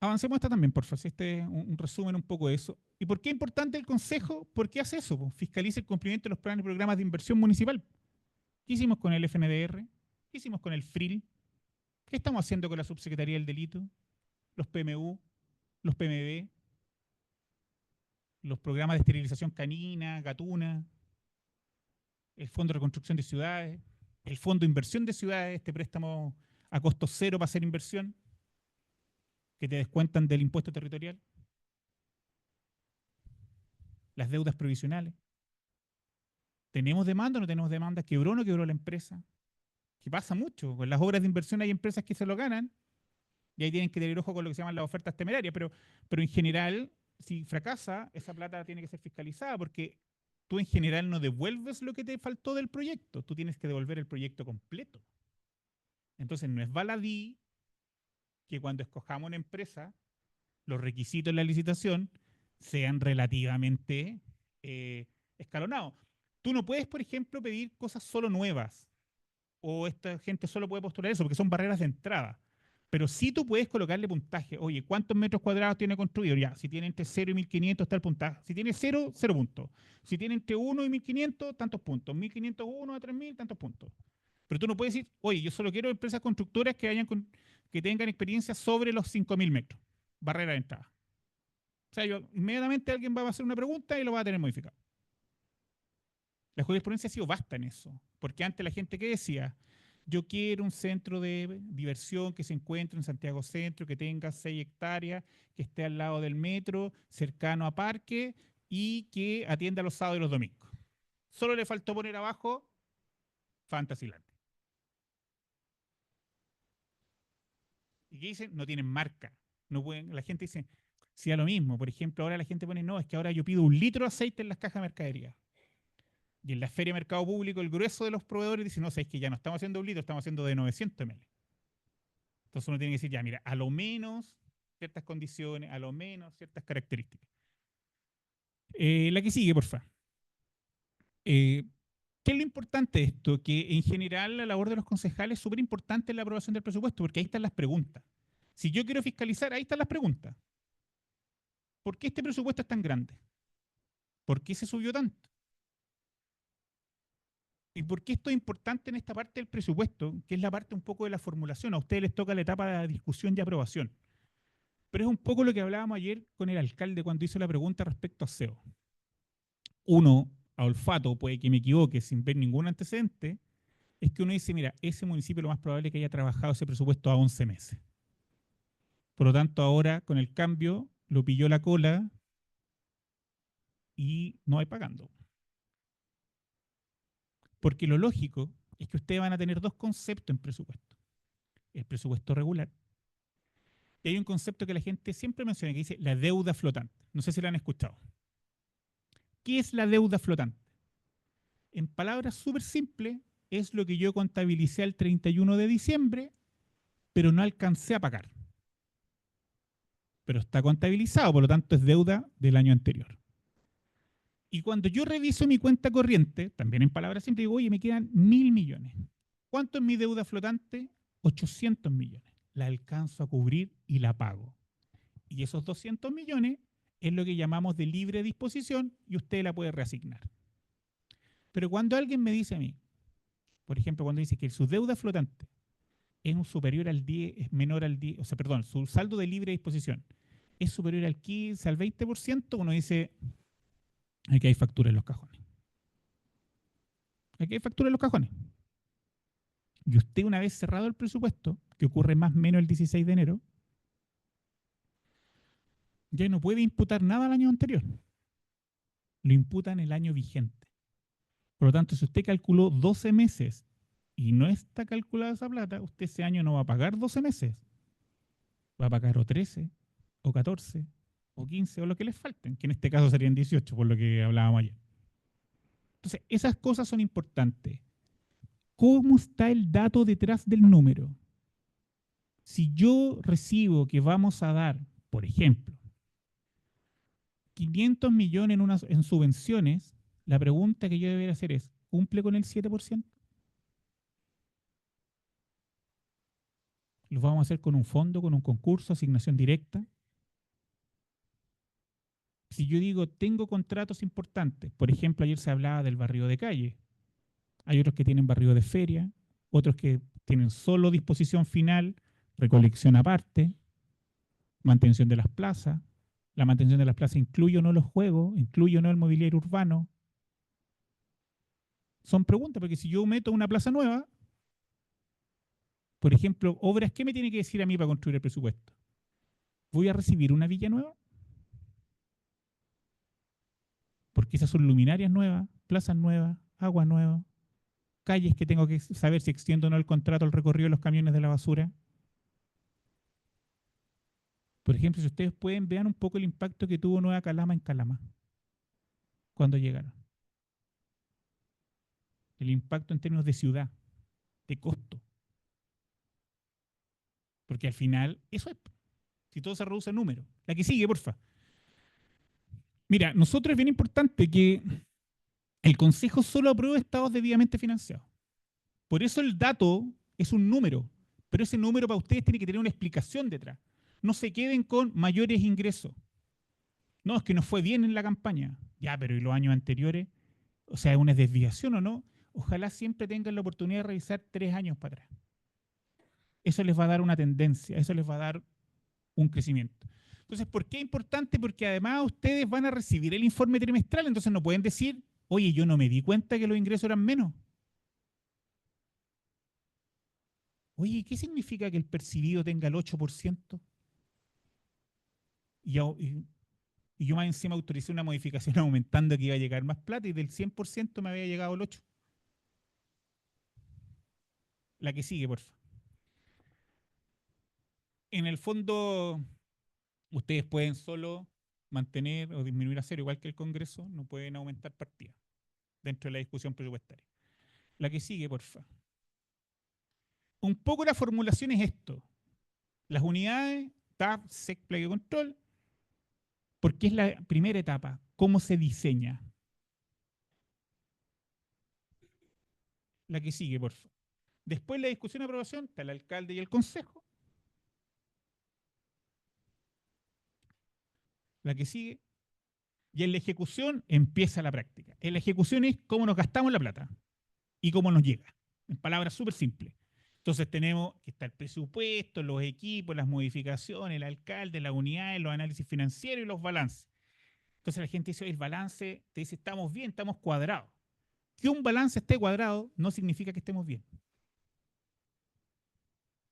Avancemos esta también, por favor. Este es un resumen un poco de eso. ¿Y por qué es importante el Consejo? ¿Por qué hace eso? Fiscaliza el cumplimiento de los planes y programas de inversión municipal. ¿Qué hicimos con el FNDR? ¿Qué hicimos con el FRIL? ¿Qué estamos haciendo con la Subsecretaría del Delito? Los PMU, los PMB, los programas de esterilización canina, gatuna, el Fondo de Reconstrucción de Ciudades, el Fondo de Inversión de Ciudades, este préstamo a costo cero para hacer inversión, que te descuentan del impuesto territorial, las deudas provisionales. ¿Tenemos demanda o no tenemos demanda? ¿Quebró o no quebró la empresa? Que pasa mucho. Con las obras de inversión hay empresas que se lo ganan y ahí tienen que tener ojo con lo que se llaman las ofertas temerarias, pero en general, si fracasa, esa plata tiene que ser fiscalizada porque tú en general no devuelves lo que te faltó del proyecto, tú tienes que devolver el proyecto completo. Entonces no es baladí que cuando escojamos una empresa, los requisitos de la licitación sean relativamente escalonados. Tú no puedes, por ejemplo, pedir cosas solo nuevas o esta gente solo puede postular eso porque son barreras de entrada. Pero sí tú puedes colocarle puntaje. Oye, ¿cuántos metros cuadrados tiene construido? Ya, si tiene entre 0 y 1500 está el puntaje. Si tiene 0, 0 puntos. Si tiene entre 1 y 1500, tantos puntos. 1501 a 3000, tantos puntos. Pero tú no puedes decir, oye, yo solo quiero empresas constructoras que tengan experiencia sobre los 5000 metros. Barrera de entrada. O sea, inmediatamente alguien va a hacer una pregunta y lo va a tener modificado. La jurisprudencia ha sido vasta en eso, porque antes la gente que decía, yo quiero un centro de diversión que se encuentre en Santiago Centro, que tenga 6 hectáreas, que esté al lado del metro, cercano a parque y que atienda los sábados y los domingos. Solo le faltó poner abajo Fantasyland. ¿Y qué dicen? No tienen marca. No pueden, la gente dice, si da lo mismo. Por ejemplo, ahora la gente pone, no, es que ahora yo pido 1 litro de aceite en las cajas de mercadería. Y en la feria de mercado público, el grueso de los proveedores dice, no, sé, es que ya no estamos haciendo 1 litro, estamos haciendo de 900 ml. Entonces uno tiene que decir, ya, mira, a lo menos ciertas condiciones, a lo menos ciertas características. La que sigue, por favor. ¿Qué es lo importante de esto? Que en general la labor de los concejales es súper importante en la aprobación del presupuesto, porque ahí están las preguntas. Si yo quiero fiscalizar, ahí están las preguntas. ¿Por qué este presupuesto es tan grande? ¿Por qué se subió tanto? ¿Y por qué esto es importante en esta parte del presupuesto, que es la parte un poco de la formulación? A ustedes les toca la etapa de discusión y aprobación. Pero es un poco lo que hablábamos ayer con el alcalde cuando hizo la pregunta respecto a SEO. Uno, a olfato, puede que me equivoque sin ver ningún antecedente, es que uno dice, mira, ese municipio lo más probable es que haya trabajado ese presupuesto a 11 meses. Por lo tanto, ahora con el cambio lo pilló la cola y no hay pagando. Porque lo lógico es que ustedes van a tener dos conceptos en presupuesto. el presupuesto regular. Y hay un concepto que la gente siempre menciona que dice la deuda flotante. No sé si lo han escuchado. ¿Qué es la deuda flotante? En palabras súper simples, es lo que yo contabilicé el 31 de diciembre, pero no alcancé a pagar. Pero está contabilizado, por lo tanto es deuda del año anterior. Y cuando yo reviso mi cuenta corriente, también en palabras simples, digo, oye, me quedan 1.000 millones. ¿Cuánto es mi deuda flotante? 800 millones. La alcanzo a cubrir y la pago. Y esos 200 millones es lo que llamamos de libre disposición y usted la puede reasignar. Pero cuando alguien me dice a mí, por ejemplo, cuando dice que su deuda flotante es superior al 10, es menor al 10, o sea, perdón, su saldo de libre disposición es superior al 15, al 20%, uno dice, aquí hay factura en los cajones. Aquí hay factura en los cajones. Y usted, una vez cerrado el presupuesto, que ocurre más o menos el 16 de enero, ya no puede imputar nada al año anterior. Lo imputa en el año vigente. Por lo tanto, si usted calculó 12 meses y no está calculada esa plata, usted ese año no va a pagar 12 meses. Va a pagar o 13, o 14, o 15, o lo que les falten, que en este caso serían 18, por lo que hablábamos ayer. Entonces, esas cosas son importantes. ¿Cómo está el dato detrás del número? Si yo recibo que vamos a dar, por ejemplo, 500 millones en subvenciones, la pregunta que yo debería hacer es, ¿cumple con el 7%? ¿Lo vamos a hacer con un fondo, con un concurso, asignación directa? Si yo digo, tengo contratos importantes, por ejemplo, ayer se hablaba del barrio de calle, hay otros que tienen barrio de feria, otros que tienen solo disposición final, recolección aparte, mantención de las plazas. La mantención de las plazas incluye o no los juegos, incluye o no el mobiliario urbano. Son preguntas, porque si yo meto una plaza nueva, por ejemplo, obras, ¿qué me tiene que decir a mí para construir el presupuesto? ¿Voy a recibir una villa nueva? Porque esas son luminarias nuevas, plazas nuevas, agua nueva, calles que tengo que saber si extiendo o no el contrato, el recorrido de los camiones de la basura. Por ejemplo, si ustedes pueden, vean un poco el impacto que tuvo Nueva Calama en Calama cuando llegaron. El impacto en términos de ciudad, de costo. Porque al final, eso es. Si todo se reduce a números. La que sigue, porfa. Mira, nosotros es bien importante que el Consejo solo apruebe estados debidamente financiados. Por eso el dato es un número, pero ese número para ustedes tiene que tener una explicación detrás. No se queden con mayores ingresos. No, es que nos fue bien en la campaña. Ya, pero ¿y los años anteriores? O sea, ¿es una desviación o no? Ojalá siempre tengan la oportunidad de revisar 3 años para atrás. Eso les va a dar una tendencia, eso les va a dar un crecimiento. Entonces, ¿por qué es importante? Porque además ustedes van a recibir el informe trimestral, entonces no pueden decir, oye, yo no me di cuenta que los ingresos eran menos. Oye, ¿qué significa que el percibido tenga el 8%? Y, y yo más encima autoricé una modificación aumentando que iba a llegar más plata y del 100% me había llegado el 8%. La que sigue, por favor. En el fondo, ustedes pueden solo mantener o disminuir a cero, igual que el Congreso, no pueden aumentar partidas dentro de la discusión presupuestaria. La que sigue, por favor. Un poco la formulación es esto. Las unidades, TAP, SEC, plague control, porque es la primera etapa, cómo se diseña. La que sigue, por favor. Después de la discusión de aprobación, está el alcalde y el consejo. La que sigue. Y en la ejecución empieza la práctica. En la ejecución es cómo nos gastamos la plata y cómo nos llega. En palabras súper simples. Entonces tenemos que estar el presupuesto, los equipos, las modificaciones, el alcalde, las unidades, los análisis financieros y los balances. Entonces la gente dice, oye, el balance, te dice, estamos bien, estamos cuadrados. Que un balance esté cuadrado no significa que estemos bien.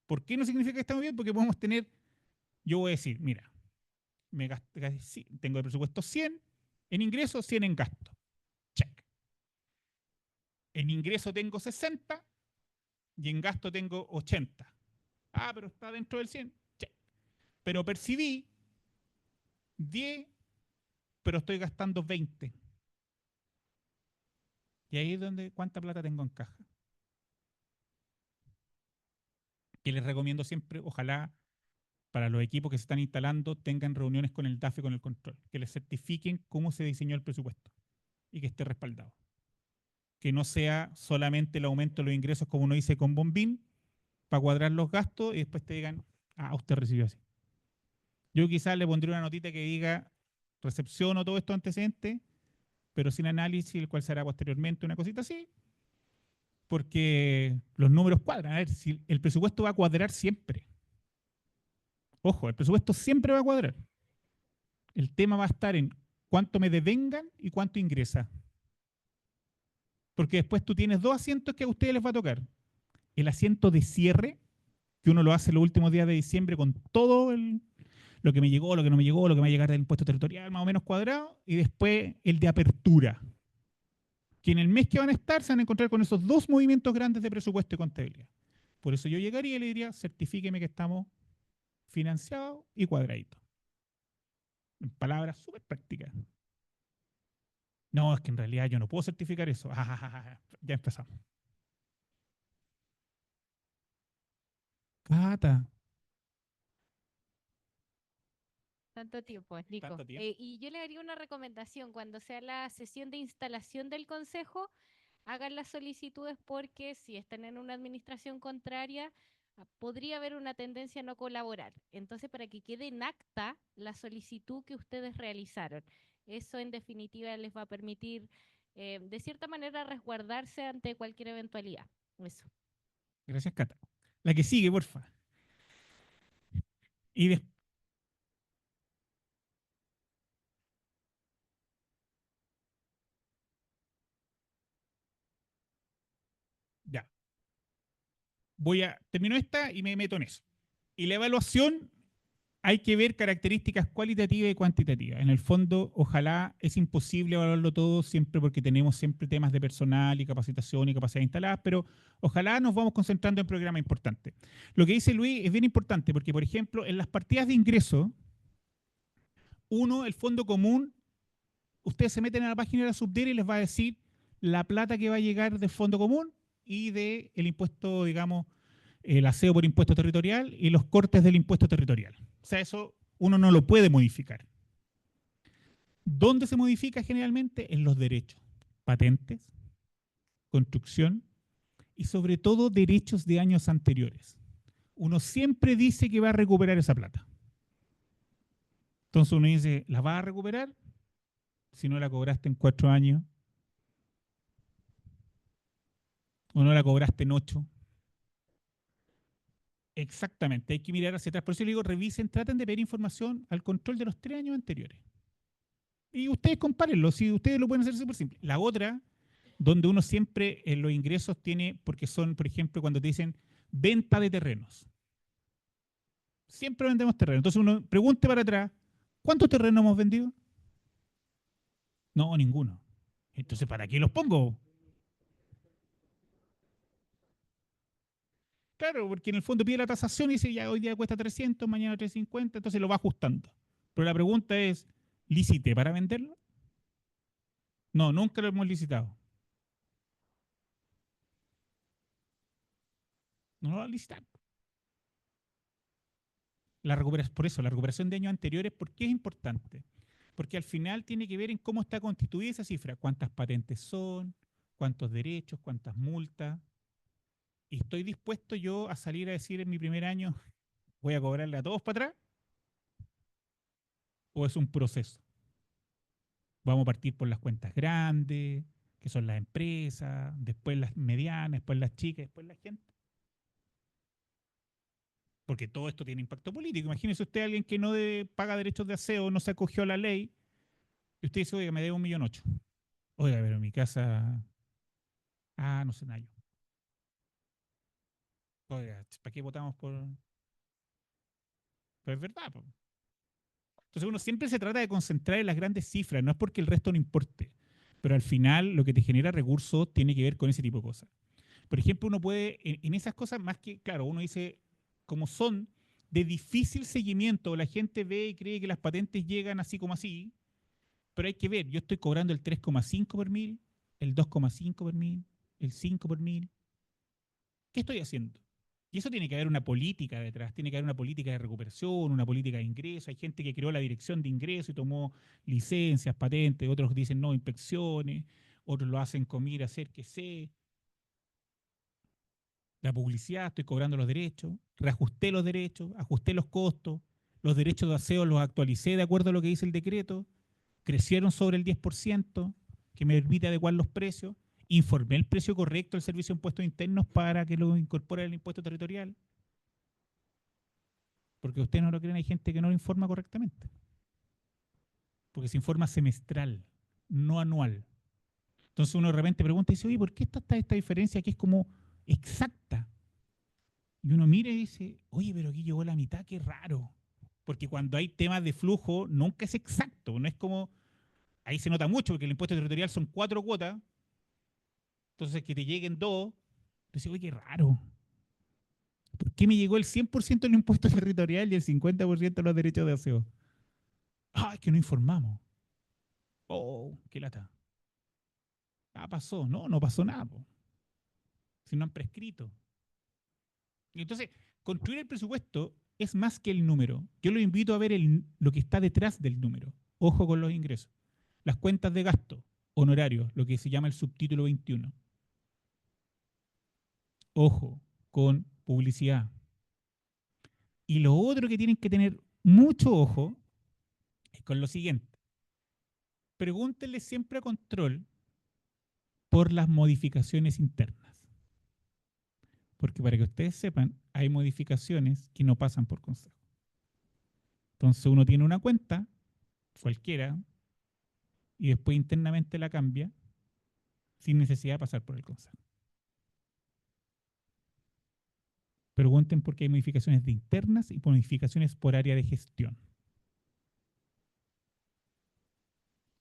¿Por qué no significa que estemos bien? Porque podemos tener, yo voy a decir, mira, tengo el presupuesto 100 en ingresos, 100 en gasto. Check. En ingreso tengo 60 y en gasto tengo 80. Ah, pero está dentro del 100. Sí. Pero percibí 10, pero estoy gastando 20. Y ahí es donde, ¿cuánta plata tengo en caja? Que les recomiendo siempre, ojalá para los equipos que se están instalando tengan reuniones con el DAF y con el control, que les certifiquen cómo se diseñó el presupuesto y que esté respaldado. Que no sea solamente el aumento de los ingresos, como uno dice con bombín, para cuadrar los gastos y después te digan, ah, usted recibió así. Yo quizás le pondría una notita que diga, recepciono todo esto antecedentes, pero sin análisis, el cual se hará posteriormente, una cosita así, porque los números cuadran. A ver, si el presupuesto va a cuadrar siempre. Ojo, el presupuesto siempre va a cuadrar. El tema va a estar en cuánto me devengan y cuánto ingresa. Porque después tú tienes dos asientos que a ustedes les va a tocar. El asiento de cierre, que uno lo hace los últimos días de diciembre con todo lo que me llegó, lo que no me llegó, lo que me va a llegar del impuesto territorial, más o menos cuadrado, y después el de apertura, que en el mes que van a estar se van a encontrar con esos dos movimientos grandes de presupuesto y contabilidad. Por eso yo llegaría y le diría, certifíqueme que estamos financiados y cuadraditos. En palabras súper prácticas. No, es que en realidad yo no puedo certificar eso. Ya empezamos. Cata. Tanto tiempo, Nico. Tanto tiempo. Y yo le haría una recomendación, cuando sea la sesión de instalación del consejo, hagan las solicitudes porque si están en una administración contraria, podría haber una tendencia a no colaborar. Entonces, para que quede en acta la solicitud que ustedes realizaron. Eso en definitiva les va a permitir, de cierta manera, resguardarse ante cualquier eventualidad. Eso. Gracias, Cata. La que sigue, porfa. Y ya. Termino esta y me meto en eso. Y la evaluación hay que ver características cualitativas y cuantitativas. En el fondo, ojalá es imposible evaluarlo todo siempre porque tenemos siempre temas de personal y capacitación y capacidad instaladas, pero ojalá nos vamos concentrando en programas importantes. Lo que dice Luis es bien importante porque, por ejemplo, en las partidas de ingreso, uno, el fondo común, ustedes se meten a la página de la Subdere y les va a decir la plata que va a llegar del fondo común y del impuesto, digamos, el aseo por impuesto territorial y los cortes del impuesto territorial. O sea, eso uno no lo puede modificar. ¿Dónde se modifica generalmente? En los derechos, patentes, construcción y sobre todo derechos de años anteriores. Uno siempre dice que va a recuperar esa plata. Entonces uno dice, ¿la va a recuperar? Si no la cobraste en 4 años, o no la cobraste en 8. Exactamente, hay que mirar hacia atrás. Por eso le digo, revisen, traten de pedir información al control de los 3 años anteriores. Y ustedes compárenlo, si ustedes lo pueden hacer súper simple. La otra, donde uno siempre en los ingresos tiene, porque son, por ejemplo, cuando te dicen venta de terrenos. Siempre vendemos terrenos. Entonces uno pregunte para atrás, ¿cuántos terrenos hemos vendido? No, ninguno. Entonces, ¿para qué los pongo? Claro, porque en el fondo pide la tasación y dice, ya hoy día cuesta 300, mañana 350, entonces lo va ajustando. Pero la pregunta es, ¿licité para venderlo? No, nunca lo hemos licitado. No lo va a licitar. Por eso, la recuperación de años anteriores, ¿por qué es importante? Porque al final tiene que ver en cómo está constituida esa cifra, cuántas patentes son, cuántos derechos, cuántas multas. Y estoy dispuesto yo a salir a decir en mi primer año, voy a cobrarle a todos para atrás, o es un proceso. Vamos a partir por las cuentas grandes, que son las empresas, después las medianas, después las chicas, después la gente. Porque todo esto tiene impacto político. Imagínese usted a alguien que no paga derechos de aseo, no se acogió a la ley, y usted dice, oiga, me debe 1,8 millones. Oiga, pero mi casa, no sé, nada. Oiga, ¿para qué votamos por...? Pero es verdad. Po. Entonces uno siempre se trata de concentrar en las grandes cifras, no es porque el resto no importe, pero al final lo que te genera recursos tiene que ver con ese tipo de cosas. Por ejemplo, uno puede, en esas cosas, más que, claro, uno dice, como son de difícil seguimiento, la gente ve y cree que las patentes llegan así como así, pero hay que ver, yo estoy cobrando el 3,5 por mil, el 2,5 por mil, el 5 por mil. ¿Qué estoy haciendo? Y eso tiene que haber una política detrás, tiene que haber una política de recuperación, una política de ingreso. Hay gente que creó la dirección de ingreso y tomó licencias, patentes, otros dicen no, inspecciones, otros lo hacen con mira, hacer que sé. La publicidad, estoy cobrando los derechos, reajusté los derechos, ajusté los costos, los derechos de aseo los actualicé de acuerdo a lo que dice el decreto, crecieron sobre el 10%, que me permite adecuar los precios, informé el precio correcto del servicio de impuestos internos para que lo incorpore el impuesto territorial, porque ustedes no lo creen, hay gente que no lo informa correctamente, porque se informa semestral, no anual. Entonces uno de repente pregunta y dice, oye, ¿por qué está esta diferencia que es como exacta? Y uno mira y dice, oye, pero aquí llegó la mitad, qué raro. Porque cuando hay temas de flujo, nunca es exacto. No es como, ahí se nota mucho, porque el impuesto territorial son 4 cuotas, entonces que te lleguen 2, dices, oye, qué raro. ¿Por qué me llegó el 100% del impuesto territorial y el 50% de los derechos de aseo? Ah, es que no informamos. Oh, qué lata. Ah, pasó. No, no pasó nada, po. Si no han prescrito. Y entonces, construir el presupuesto es más que el número. Yo lo invito a ver lo que está detrás del número. Ojo con los ingresos. Las cuentas de gasto, honorarios, lo que se llama el subtítulo 21. Ojo con publicidad. Y lo otro que tienen que tener mucho ojo es con lo siguiente. Pregúntenle siempre a control por las modificaciones internas. Porque para que ustedes sepan, hay modificaciones que no pasan por consejo. Entonces uno tiene una cuenta, cualquiera, y después internamente la cambia sin necesidad de pasar por el consejo. Pregunten por qué hay modificaciones de internas y modificaciones por área de gestión.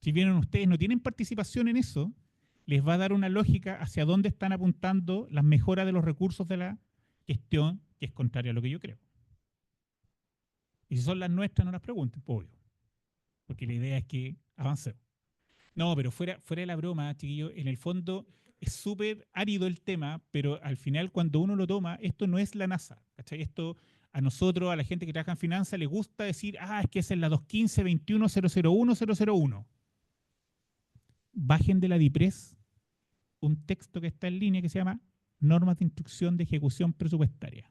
Si vieron ustedes, no tienen participación en eso, les va a dar una lógica hacia dónde están apuntando las mejoras de los recursos de la gestión, que es contraria a lo que yo creo. Y si son las nuestras, no las pregunten, pues, obvio. Porque la idea es que avancemos. No, pero fuera de la broma, chiquillos, en el fondo es súper árido el tema, pero al final cuando uno lo toma, esto no es la NASA, ¿cachai? Esto a nosotros, a la gente que trabaja en finanzas, le gusta decir, ah, es que esa es la 215-21-001-001. Bajen de la DIPRES un texto que está en línea que se llama Normas de Instrucción de Ejecución Presupuestaria.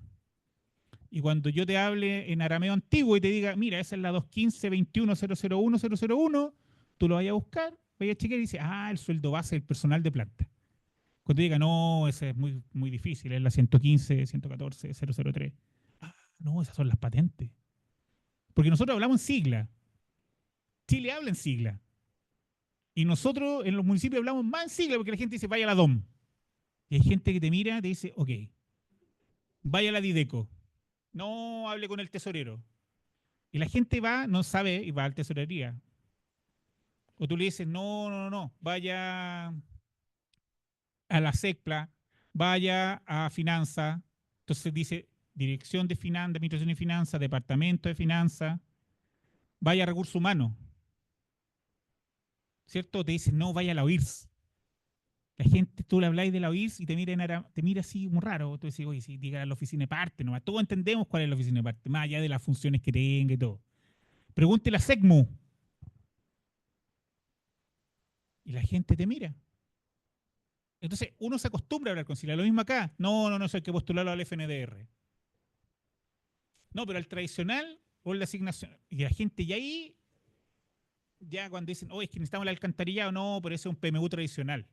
Y cuando yo te hable en arameo antiguo y te diga, mira, esa es la 215-21-001-001, tú lo vayas a buscar, vayas a chequear y dices, ah, el sueldo base del personal de planta. Cuando diga, no, esa es muy, muy difícil, es la 115-114-003. Ah, no, esas son las patentes. Porque nosotros hablamos en sigla. Chile habla en sigla. Y nosotros en los municipios hablamos más en sigla porque la gente dice, vaya a la DOM. Y hay gente que te mira y te dice, ok, vaya a la Dideco. No hable con el tesorero. Y la gente va, no sabe, y va a la tesorería. O tú le dices, no, no, no, no, vaya a la SECPLA, vaya a Finanza. Entonces dice Dirección de Finanzas, de Administración de Finanzas, Departamento de Finanzas, vaya a Recursos Humanos. ¿Cierto? Te dice, no, vaya a la OIRS. La gente, tú le habláis de la OIRS y te mira así muy raro. Tú decís, oye, si diga la oficina de parte nomás. Todos entendemos cuál es la oficina de parte, más allá de las funciones que tenga y todo. Pregúntele a SECMU. Y la gente te mira. Entonces, uno se acostumbra a hablar con Sila. Lo mismo acá. No, no, no, eso hay que postularlo al FNDR. No, pero al tradicional o en la asignación. Y la gente ya ahí, ya cuando dicen, oh, es que necesitamos el alcantarillado, no, pero ese es un PMU tradicional.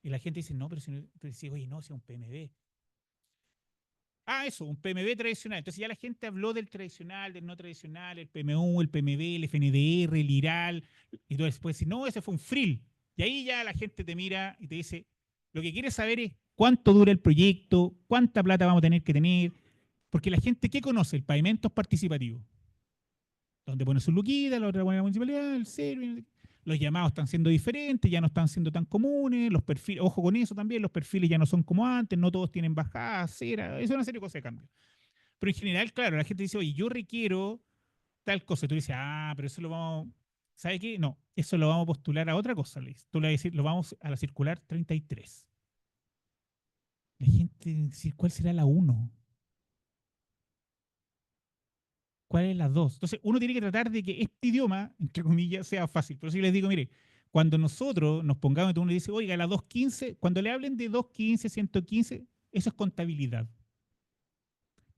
Y la gente dice, no, pero si no, tú dices, oye, no, si es un PMB. Ah, eso, un PMB tradicional. Entonces ya la gente habló del tradicional, del no tradicional, el PMU, el PMB, el FNDR, el IRAL. Y tú después dices, no, ese fue un FRIL. Y ahí ya la gente te mira y te dice, lo que quieres saber es cuánto dura el proyecto, cuánta plata vamos a tener que tener. Porque la gente, ¿qué conoce? El pavimento es participativo. Donde pone su luquita, la otra pone la municipalidad, el servicio. Los llamados están siendo diferentes, ya no están siendo tan comunes, los perfiles, ojo con eso también, los perfiles ya no son como antes, no todos tienen bajadas, cera, es una serie de cosas de cambio. Pero en general, claro, la gente dice, oye, yo requiero tal cosa. Y tú dices, ah, pero eso lo vamos, ¿sabe qué? No, eso lo vamos a postular a otra cosa, Liz. Tú le vas a decir, lo vamos a la circular 33. La gente dice, ¿cuál será la uno? ¿Cuál es la 2? Entonces, uno tiene que tratar de que este idioma, entre comillas, sea fácil. Pero si les digo, mire, cuando nosotros nos pongamos, uno dice, oiga, la 215, cuando le hablen de 215, 115, eso es contabilidad.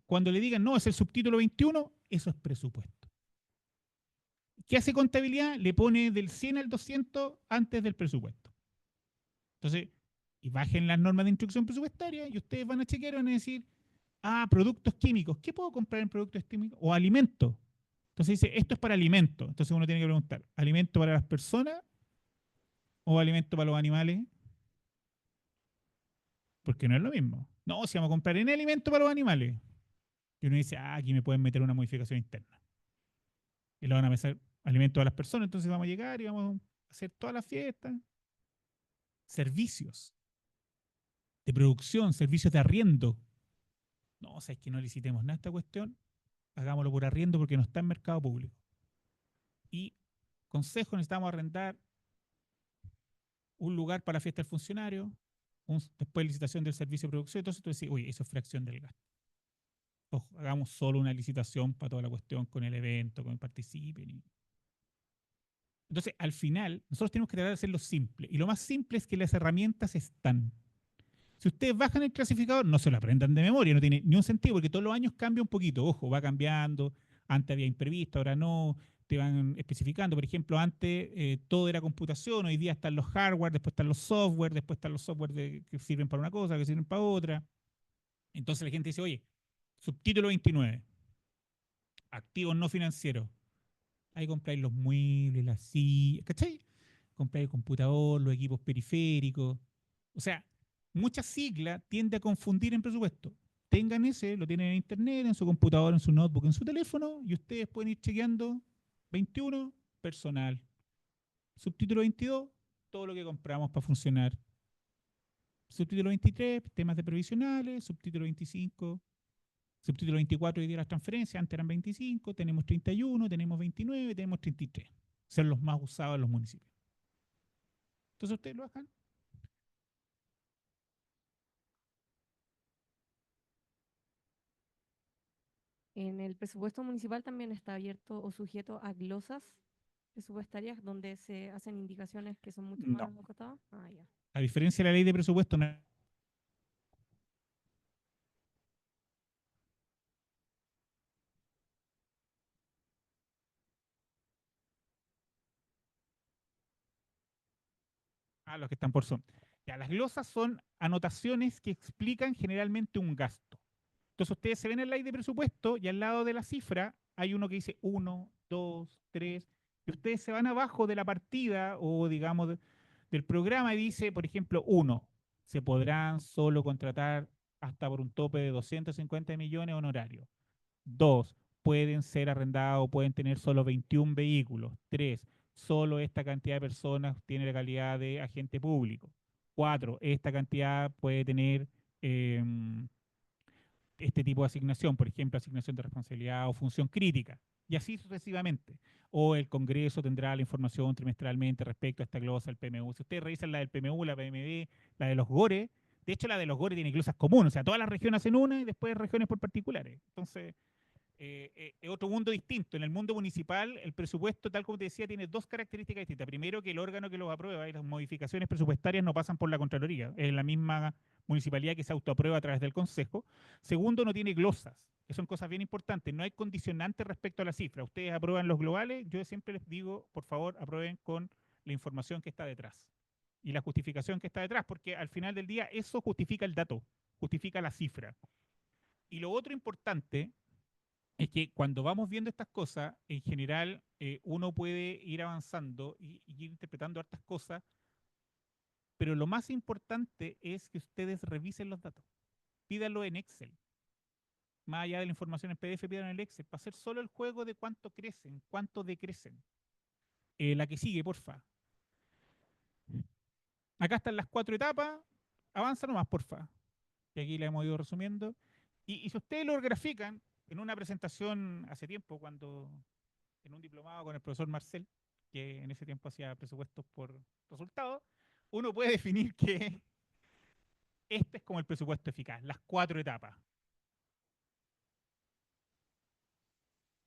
Cuando le digan, no, es el subtítulo 21, eso es presupuesto. ¿Qué hace contabilidad? Le pone del 100 al 200 antes del presupuesto. Entonces, y bajen las normas de instrucción presupuestaria y ustedes van a chequear y van a decir, ah, productos químicos. ¿Qué puedo comprar en productos químicos? O alimentos. Entonces dice, esto es para alimentos. Entonces uno tiene que preguntar, ¿alimento para las personas o alimento para los animales? Porque no es lo mismo. No, si vamos a comprar en alimento para los animales. Y uno dice, ah, aquí me pueden meter una modificación interna. Y lo van a meter alimento a las personas. Entonces vamos a llegar y vamos a hacer todas las fiestas. Servicios de producción, servicios de arriendo. No, o sea, es que no licitemos nada esta cuestión. Hagámoslo por arriendo porque no está en mercado público. Y consejo, necesitamos arrendar un lugar para la fiesta del funcionario, después licitación del servicio de producción. Entonces tú decís, oye, eso es fracción del gasto. Ojo, hagamos solo una licitación para toda la cuestión con el evento, con el participen. Entonces, al final, nosotros tenemos que tratar de hacerlo simple. Y lo más simple es que las herramientas están. Si ustedes bajan el clasificador, no se lo aprendan de memoria, no tiene ni un sentido, porque todos los años cambia un poquito. Ojo, va cambiando. Antes había imprevisto, ahora no. Te van especificando. Por ejemplo, antes todo era computación, hoy día están los hardware, después están los software, después están los software que sirven para una cosa, que sirven para otra. Entonces la gente dice, oye, subtítulo 29, activos no financieros. Ahí compráis los muebles, las sillas, ¿cachai? Compráis el computador, los equipos periféricos. O sea, mucha sigla tiende a confundir en presupuesto. Tengan ese, lo tienen en internet, en su computador, en su notebook, en su teléfono, y ustedes pueden ir chequeando 21, personal. Subtítulo 22, todo lo que compramos para funcionar. Subtítulo 23, temas de previsionales. Subtítulo 25, subtítulo 24, hoy día las transferencias, antes eran 25, tenemos 31, tenemos 29, tenemos 33. Son los más usados en los municipios. Entonces ustedes lo bajan. En el presupuesto municipal también está abierto o sujeto a glosas presupuestarias donde se hacen indicaciones que son mucho No. más acotadas. Ah, ya. A diferencia de la ley de presupuesto, no. Ah, los que están por son. Ya, las glosas son anotaciones que explican generalmente un gasto. Entonces ustedes se ven en la ley de presupuesto y al lado de la cifra hay uno que dice 1, 2, 3, y ustedes se van abajo de la partida o digamos del programa y dice, por ejemplo, 1, se podrán solo contratar hasta por un tope de 250 millones honorarios. 2, pueden ser arrendados, pueden tener solo 21 vehículos. 3, solo esta cantidad de personas tiene la calidad de agente público. 4, esta cantidad puede tener este tipo de asignación, por ejemplo, asignación de responsabilidad o función crítica, y así sucesivamente. O el Congreso tendrá la información trimestralmente respecto a esta glosa del PMU. Si ustedes revisan la del PMU, la PMB, la de los GORE, de hecho la de los GORE tiene glosas comunes, o sea, todas las regiones hacen una y después regiones por particulares. Entonces, es otro mundo distinto. En el mundo municipal, el presupuesto, tal como te decía, tiene dos características distintas. Primero, que el órgano que los aprueba y las modificaciones presupuestarias no pasan por la Contraloría. Es la misma municipalidad que se autoaprueba a través del Consejo. Segundo, no tiene glosas, que son cosas bien importantes. No hay condicionantes respecto a la cifra. Ustedes aprueban los globales. Yo siempre les digo, por favor, aprueben con la información que está detrás y la justificación que está detrás, porque al final del día eso justifica el dato, justifica la cifra. Y lo otro importante es que cuando vamos viendo estas cosas, en general uno puede ir avanzando y ir interpretando hartas cosas, pero lo más importante es que ustedes revisen los datos. Pídanlo en Excel. Más allá de la información en PDF, pídanlo en el Excel, para hacer solo el juego de cuánto crecen, cuánto decrecen. La que sigue, porfa. Acá están las 4 etapas. Avanza nomás, porfa. Y aquí la hemos ido resumiendo. Y si ustedes lo grafican, en una presentación hace tiempo, cuando en un diplomado con el profesor Marcel, que en ese tiempo hacía presupuestos por resultados, uno puede definir que este es como el presupuesto eficaz, las 4 etapas.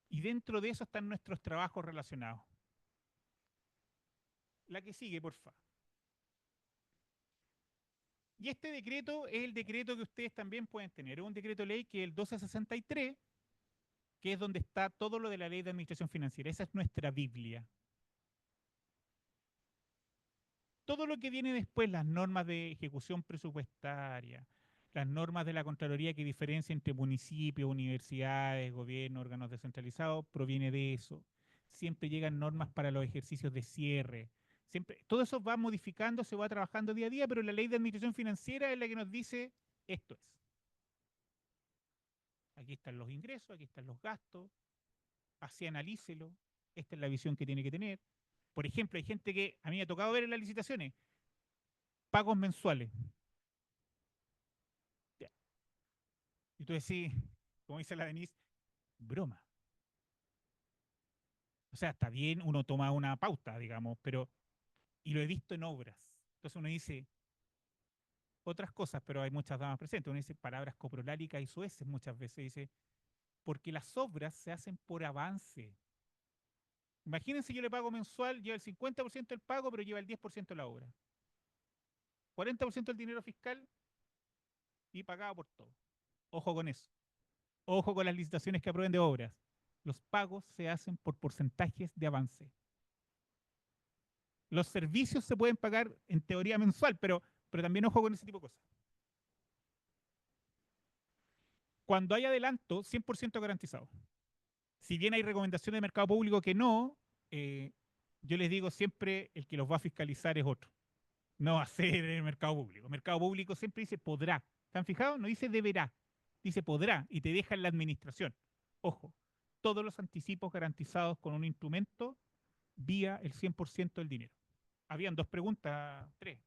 Y dentro de eso están nuestros trabajos relacionados. La que sigue, por favor. Y este decreto es el decreto que ustedes también pueden tener. Es un decreto ley que es el 1263, que es donde está todo lo de la ley de administración financiera. Esa es nuestra Biblia. Todo lo que viene después, las normas de ejecución presupuestaria, las normas de la Contraloría que diferencia entre municipios, universidades, gobiernos, órganos descentralizados, proviene de eso. Siempre llegan normas para los ejercicios de cierre. Siempre, todo eso va modificando, se va trabajando día a día, pero la ley de administración financiera es la que nos dice esto es. Aquí están los ingresos, aquí están los gastos, así analícelo, esta es la visión que tiene que tener. Por ejemplo, hay gente que a mí me ha tocado ver en las licitaciones pagos mensuales. Ya. Y tú decís, como dice la Denise, broma. O sea, está bien, uno toma una pauta, digamos, pero, y lo he visto en obras. Entonces uno dice otras cosas, pero hay muchas damas presentes. Uno dice palabras coprolálicas y soeces muchas veces. Dice, porque las obras se hacen por avance. Imagínense, yo le pago mensual, lleva el 50% del pago, pero lleva el 10% de la obra. 40% del dinero fiscal y pagado por todo. Ojo con eso. Ojo con las licitaciones que aprueben de obras. Los pagos se hacen por porcentajes de avance. Los servicios se pueden pagar en teoría mensual, pero también ojo con ese tipo de cosas. Cuando hay adelanto, 100% garantizado. Si bien hay recomendaciones de mercado público que no, eh, yo les digo siempre el que los va a fiscalizar es otro. No va a ser el mercado público. El mercado público siempre dice podrá. ¿Están fijados? No dice deberá. Dice podrá y te deja en la administración. Ojo, todos los anticipos garantizados con un instrumento vía el 100% del dinero. Habían 2 preguntas, 3.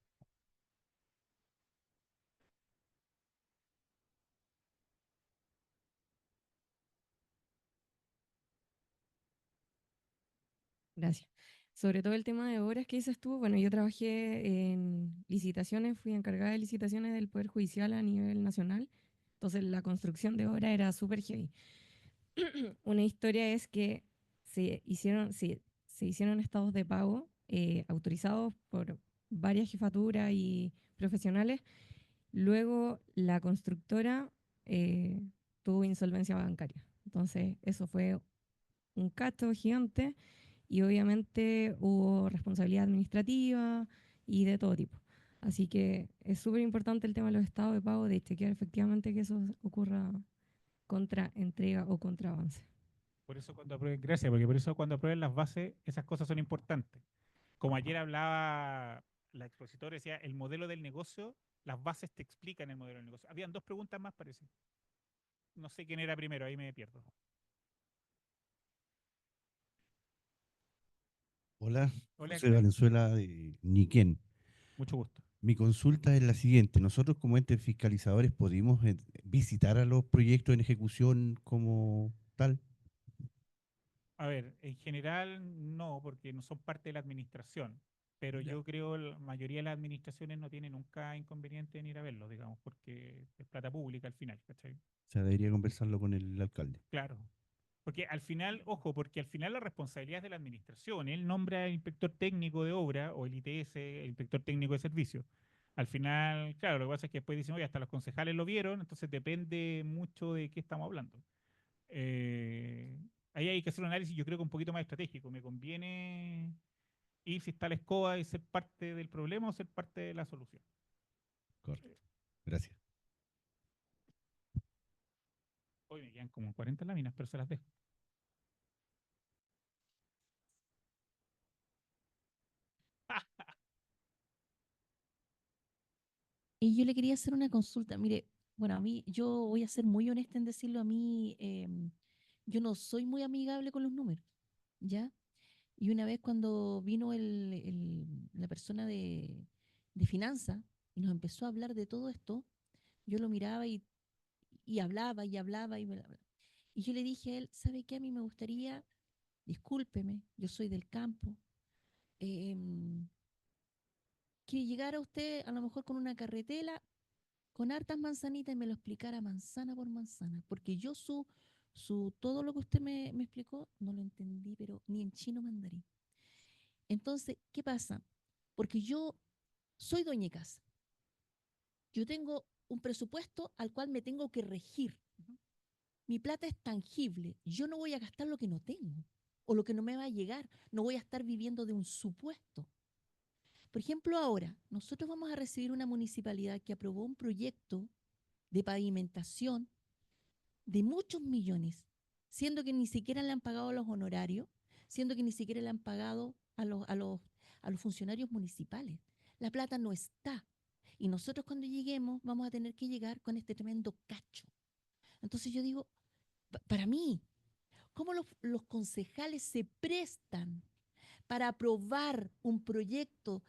Gracias. Sobre todo el tema de obras que dices tú, bueno, yo trabajé en licitaciones, fui encargada de licitaciones del Poder Judicial a nivel nacional, entonces la construcción de obra era súper heavy. Una historia es que se hicieron estados de pago autorizados por varias jefaturas y profesionales. Luego la constructora eh, tuvo insolvencia bancaria. Entonces eso fue un cacho gigante y obviamente hubo responsabilidad administrativa y de todo tipo. Así que es súper importante el tema de los estados de pago, de chequear efectivamente que eso ocurra contra entrega o contra avance. Por eso cuando aprueben, gracias, porque por eso cuando aprueben las bases, esas cosas son importantes. Como ayer hablaba la expositora, decía, el modelo del negocio, las bases te explican el modelo del negocio. Habían 2 preguntas más, parece. No sé quién era primero, ahí me pierdo. Hola, Hola, José Héctor, Valenzuela de Niquén. mucho gusto. Mi consulta es la siguiente. Nosotros como entes fiscalizadores podemos visitar a los proyectos en ejecución como tal. A ver, en general no, porque no son parte de la administración, pero Ya. yo creo la mayoría de las administraciones no tienen nunca inconveniente en ir a verlos, digamos, porque es plata pública al final, ¿cachai? O sea, debería conversarlo con el alcalde. Claro. Porque al final, ojo, porque al final la responsabilidad es de la administración. Él nombra al inspector técnico de obra o el ITS, el inspector técnico de servicio. Al final, claro, lo que pasa es que después dicen, oye, hasta los concejales lo vieron, entonces depende mucho de qué estamos hablando. Eh, Ahí hay que hacer un análisis, yo creo que un poquito más estratégico. ¿Me conviene ir si está la escoba y ser parte del problema o ser parte de la solución? Correcto. Gracias. Hoy me quedan como 40 láminas, pero se las dejo. Y yo le quería hacer una consulta. Mire, bueno, a mí, yo voy a ser muy honesta en decirlo, a mí, yo no soy muy amigable con los números, ¿ya? Y una vez cuando vino la persona de finanzas y nos empezó a hablar de todo esto, yo lo miraba y hablaba y hablaba y, Y yo le dije a él, ¿sabe qué? A mí me gustaría, discúlpeme, yo soy del campo, em, que llegara usted a lo mejor con una carretela, con hartas manzanitas y me lo explicara manzana por manzana, porque yo todo lo que usted me explicó no lo entendí, pero ni en chino mandarín. Entonces, ¿qué pasa? Porque yo soy dueña de casa. Yo tengo un presupuesto al cual me tengo que regir. Mi plata es tangible. Yo no voy a gastar lo que no tengo o lo que no me va a llegar. No voy a estar viviendo de un supuesto. Por ejemplo, ahora nosotros vamos a recibir una municipalidad que aprobó un proyecto de pavimentación de muchos millones, siendo que ni siquiera le han pagado los honorarios, siendo que ni siquiera le han pagado a los funcionarios municipales. La plata no está. Y nosotros cuando lleguemos vamos a tener que llegar con este tremendo cacho. Entonces yo digo, para mí, ¿cómo los concejales se prestan para aprobar un proyecto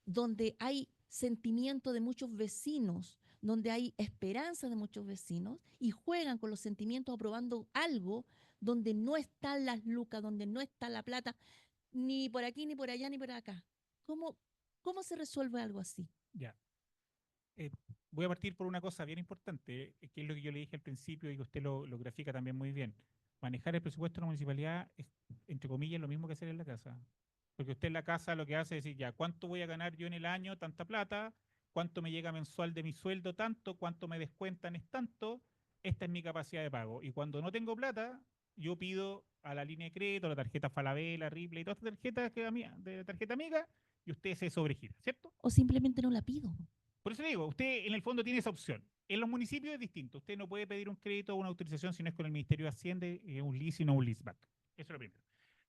donde hay sentimiento de muchos vecinos, donde hay esperanza de muchos vecinos y juegan con los sentimientos aprobando algo donde no están las lucas, donde no está la plata, ni por aquí, ni por allá, ni por acá? ¿Cómo, cómo se resuelve algo así? Ya. Eh, Voy a partir por una cosa bien importante, que es lo que yo le dije al principio y que usted lo grafica también muy bien. Manejar el presupuesto de la municipalidad es, entre comillas, lo mismo que hacer en la casa. Porque usted en la casa lo que hace es decir, ya, ¿cuánto voy a ganar yo en el año? Tanta plata. ¿Cuánto me llega mensual de mi sueldo? Tanto. ¿Cuánto me descuentan? Es tanto. Esta es mi capacidad de pago. Y cuando no tengo plata, yo pido a la línea de crédito, la tarjeta Falabella, Ripley, todas estas tarjetas de tarjeta amiga, y usted se sobregira, ¿cierto? O simplemente no la pido. Por eso le digo, usted en el fondo tiene esa opción. En los municipios es distinto. Usted no puede pedir un crédito o una autorización si no es con el Ministerio de Hacienda, un lease y no un leaseback. Eso es lo primero.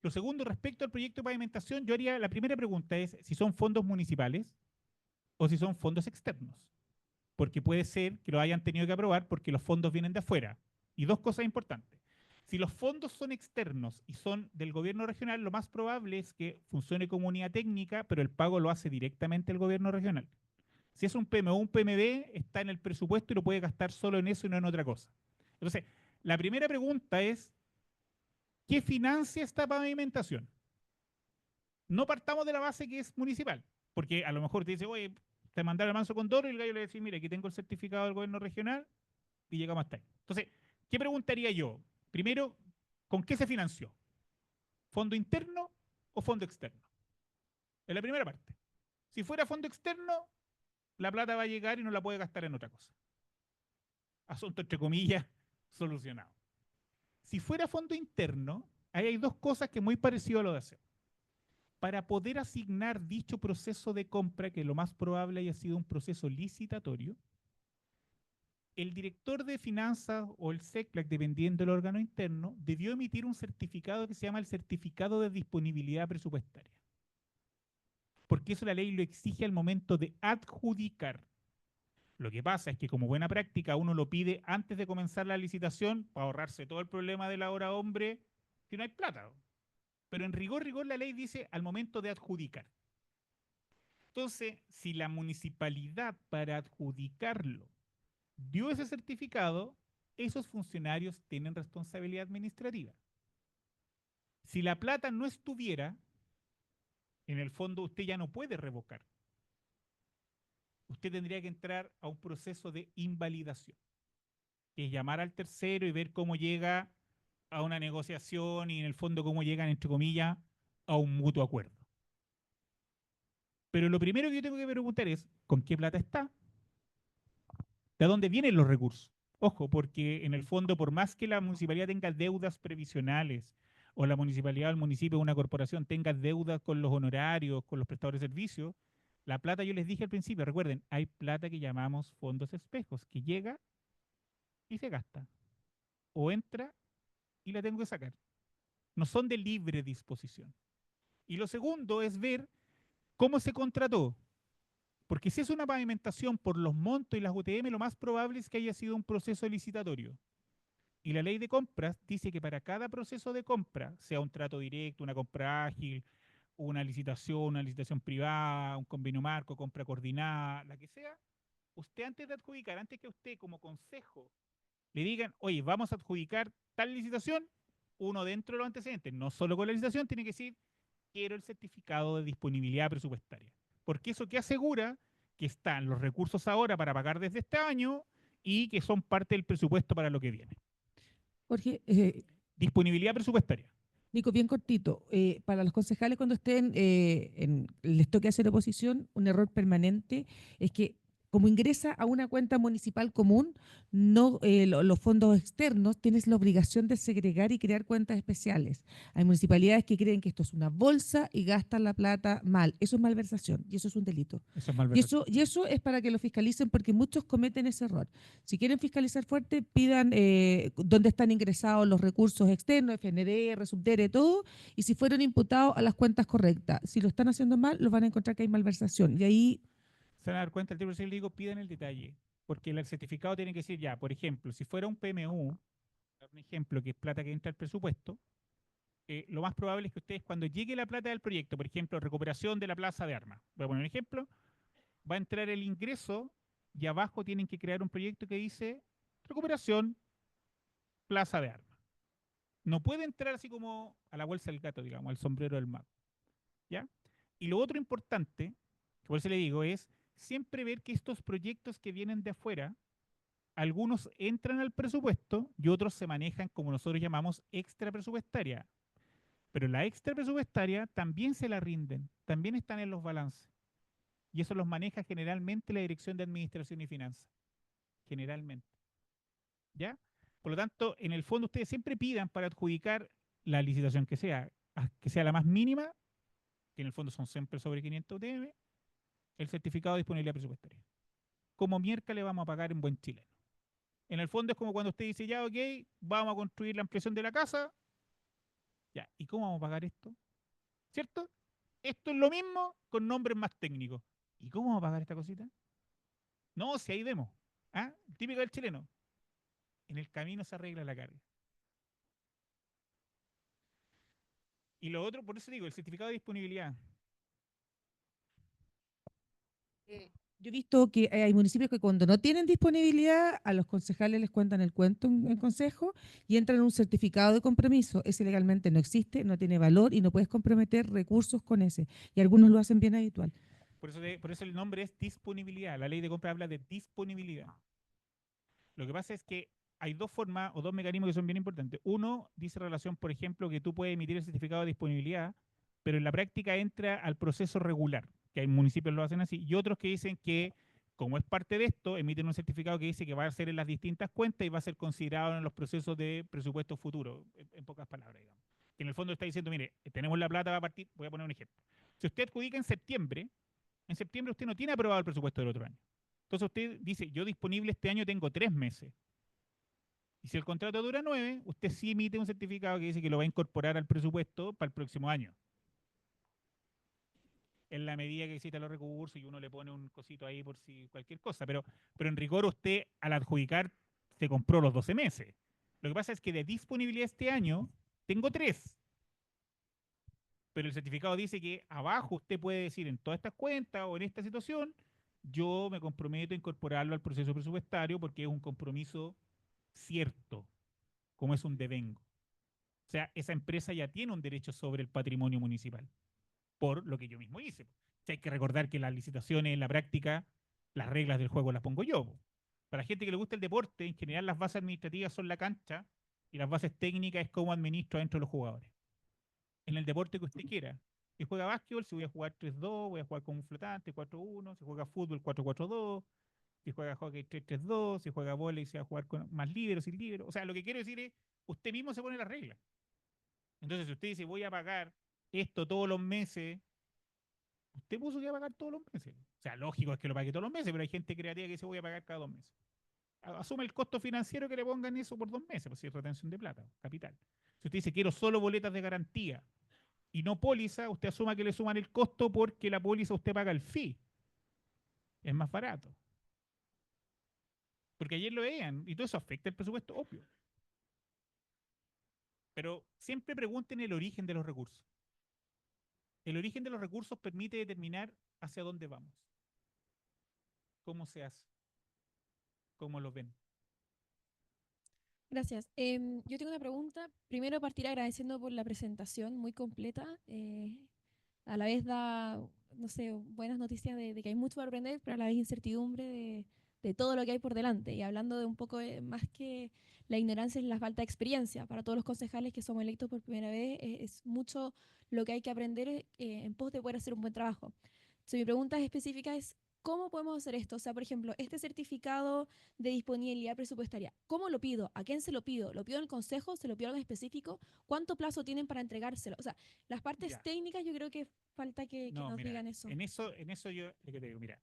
Lo segundo, respecto al proyecto de pavimentación, yo haría, la primera pregunta es si son fondos municipales o si son fondos externos. Porque puede ser que lo hayan tenido que aprobar porque los fondos vienen de afuera. Y dos cosas importantes. Si los fondos son externos y son del gobierno regional, lo más probable es que funcione como unidad técnica, pero el pago lo hace directamente el gobierno regional. Si es un PM o un PMB, está en el presupuesto y lo puede gastar solo en eso y no en otra cosa. Entonces, la primera pregunta es, ¿qué financia esta pavimentación? No partamos de la base que es municipal, porque a lo mejor te dice, oye, te mandaron el Manso Condoro y el gallo le dice, mira, aquí tengo el certificado del gobierno regional y llegamos hasta ahí. Entonces, ¿qué preguntaría yo? Primero, ¿con qué se financió? ¿Fondo interno o fondo externo? Es la primera parte. Si fuera fondo externo, la plata va a llegar y no la puede gastar en otra cosa. Asunto entre comillas solucionado. Si fuera fondo interno, ahí hay dos cosas que es muy parecido a lo de hacer. Para poder asignar dicho proceso de compra, que lo más probable haya sido un proceso licitatorio, el director de finanzas o el SECLAC, dependiendo del órgano interno, debió emitir un certificado que se llama el certificado de disponibilidad presupuestaria. Porque eso la ley lo exige al momento de adjudicar. Lo que pasa es que como buena práctica uno lo pide antes de comenzar la licitación para ahorrarse todo el problema de la hora hombre, que no hay plata. Pero en rigor, la ley dice al momento de adjudicar. Entonces, si la municipalidad para adjudicarlo dio ese certificado, esos funcionarios tienen responsabilidad administrativa. Si la plata no estuviera, en el fondo usted ya no puede revocar. Usted tendría que entrar a un proceso de invalidación, que es llamar al tercero y ver cómo llega a una negociación y en el fondo cómo llegan, entre comillas, a un mutuo acuerdo. Pero lo primero que yo tengo que preguntar es, ¿con qué plata está? ¿De dónde vienen los recursos? Ojo, porque en el fondo, por más que la municipalidad tenga deudas previsionales, o la municipalidad o el municipio o una corporación tenga deudas con los honorarios, con los prestadores de servicios, la plata, yo les dije al principio, recuerden, hay plata que llamamos fondos espejos, que llega y se gasta. O entra y la tengo que sacar. No son de libre disposición. Y lo segundo es ver cómo se contrató. Porque si es una pavimentación por los montos y las UTM, lo más probable es que haya sido un proceso licitatorio. Y la ley de compras dice que para cada proceso de compra, sea un trato directo, una compra ágil, una licitación privada, un convenio marco, compra coordinada, la que sea, usted antes de adjudicar, antes que usted como consejo le digan, oye, vamos a adjudicar tal licitación, uno dentro de los antecedentes, no solo con la licitación, tiene que decir, quiero el certificado de disponibilidad presupuestaria. Porque eso que asegura que están los recursos ahora para pagar desde este año y que son parte del presupuesto para lo que viene. Jorge, Disponibilidad presupuestaria. Nico, bien cortito. Para los concejales cuando estén les toque hacer oposición, un error permanente es que como ingresa a una cuenta municipal común, no los fondos externos, tienes la obligación de segregar y crear cuentas especiales. Hay municipalidades que creen que esto es una bolsa y gastan la plata mal. Eso es malversación y eso es un delito. Eso es malversación. Y eso es para que lo fiscalicen porque muchos cometen ese error. Si quieren fiscalizar fuerte, pidan dónde están ingresados los recursos externos, FNDR, Subdere, todo, y si fueron imputados a las cuentas correctas. Si lo están haciendo mal, los van a encontrar que hay malversación. Y ahí Se van a dar cuenta, el tipo, si le digo, pidan el detalle. Porque el certificado tiene que decir ya, por ejemplo, si fuera un PMU, un ejemplo que es plata que entra al presupuesto, lo más probable es que ustedes cuando llegue la plata del proyecto, por ejemplo, recuperación de la plaza de armas, voy a poner un ejemplo, va a entrar el ingreso y abajo tienen que crear un proyecto que dice recuperación plaza de armas. No puede entrar así como a la bolsa del gato, digamos, al sombrero del mago. ¿Ya? Y lo otro importante, que por eso le digo, es siempre ver que estos proyectos que vienen de afuera, algunos entran al presupuesto y otros se manejan como nosotros llamamos extra presupuestaria. Pero la extra presupuestaria también se la rinden, también están en los balances. Y eso los maneja generalmente la Dirección de Administración y Finanzas. Generalmente. ¿Ya? Por lo tanto, en el fondo ustedes siempre pidan para adjudicar la licitación que sea la más mínima, que en el fondo son siempre sobre 500 UTM, el certificado de disponibilidad presupuestaria. Como miércoles vamos a pagar en buen chileno. En el fondo es como cuando usted dice, ya, ok, vamos a construir la ampliación de la casa. Ya, ¿y cómo vamos a pagar esto? ¿Cierto? Esto es lo mismo con nombres más técnicos. ¿Y cómo vamos a pagar esta cosita? No, si ahí vemos. ¿Ah? Típico del chileno. En el camino se arregla la carga. Y lo otro, por eso digo, el certificado de disponibilidad. yo he visto que hay municipios que cuando no tienen disponibilidad, a los concejales les cuentan el cuento en consejo y entran en un certificado de compromiso. Ese legalmente no existe, no tiene valor y no puedes comprometer recursos con ese. Y algunos lo hacen bien habitual. Por eso el nombre es disponibilidad. La ley de compra habla de disponibilidad. Lo que pasa es que hay dos formas o dos mecanismos que son bien importantes. Uno dice relación, por ejemplo, que tú puedes emitir el certificado de disponibilidad, pero en la práctica entra al proceso regular, que hay municipios que lo hacen así, y otros que dicen que, como es parte de esto, emiten un certificado que dice que va a ser en las distintas cuentas y va a ser considerado en los procesos de presupuesto futuro, en pocas palabras, digamos. Que en el fondo está diciendo, mire, tenemos la plata, va a partir, voy a poner un ejemplo. Si usted adjudica en septiembre usted no tiene aprobado el presupuesto del otro año. Entonces usted dice, yo disponible este año tengo 3 meses. Y si el contrato dura 9, usted sí emite un certificado que dice que lo va a incorporar al presupuesto para el próximo año. En la medida que exista los recursos y uno le pone un cosito ahí por si cualquier cosa. Pero en rigor usted al adjudicar se compró los 12 meses. Lo que pasa es que de disponibilidad este año tengo 3. Pero el certificado dice que abajo usted puede decir en todas estas cuentas o en esta situación, yo me comprometo a incorporarlo al proceso presupuestario porque es un compromiso cierto, como es un devengo. O sea, esa empresa ya tiene un derecho sobre el patrimonio municipal, por lo que yo mismo hice. O sea, hay que recordar que las licitaciones en la práctica, las reglas del juego las pongo yo. Para la gente que le gusta el deporte, en general las bases administrativas son la cancha y las bases técnicas es cómo administro dentro de los jugadores. En el deporte que usted quiera. Si juega básquetbol, si voy a jugar 3-2, voy a jugar con un flotante, 4-1, si juega fútbol, 4-4-2, si juega hockey 3-3-2, si juega vóley, se va a jugar con más libero, sin libero. O sea, lo que quiero decir es, usted mismo se pone las reglas. Entonces, si usted dice, voy a pagar esto todos los meses, usted puso que va a pagar todos los meses. O sea, lógico es que lo pague todos los meses, pero hay gente creativa que dice, voy a pagar cada 2 meses. Asume el costo financiero que le pongan eso por 2 meses, pues si es retención de plata, capital. Si usted dice, quiero solo boletas de garantía y no póliza, usted asuma que le suman el costo porque la póliza usted paga el fee. Es más barato. Porque ayer lo veían y todo eso afecta el presupuesto, obvio. Pero siempre pregunten el origen de los recursos. El origen de los recursos permite determinar hacia dónde vamos. ¿Cómo se hace? ¿Cómo lo ven? Gracias. Yo tengo una pregunta. Primero partir agradeciendo por la presentación muy completa. A la vez da, no sé, buenas noticias de que hay mucho para aprender, pero a la vez incertidumbre de todo lo que hay por delante. Y hablando de un poco más que la ignorancia es la falta de experiencia. Para todos los concejales que somos electos por primera vez, es mucho lo que hay que aprender en pos de poder hacer un buen trabajo. Entonces, mi pregunta específica es, ¿cómo podemos hacer esto? O sea, por ejemplo, este certificado de disponibilidad presupuestaria, ¿cómo lo pido? ¿A quién se lo pido? ¿Lo pido en el consejo? ¿Se lo pido a alguien específico? ¿Cuánto plazo tienen para entregárselo? O sea, las partes Ya. técnicas yo creo que falta que No, nos mira, digan eso. en eso yo lo que te digo, mira,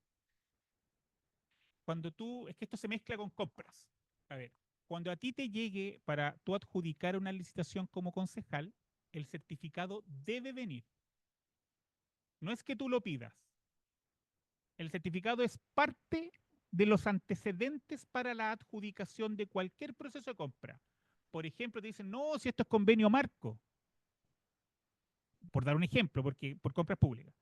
cuando tú, es que esto se mezcla con compras. A ver, cuando a ti te llegue para tú adjudicar una licitación como concejal, el certificado debe venir. No es que tú lo pidas. El certificado es parte de los antecedentes para la adjudicación de cualquier proceso de compra. Por ejemplo, te dicen, no, si esto es convenio marco, por dar un ejemplo, porque por compras públicas.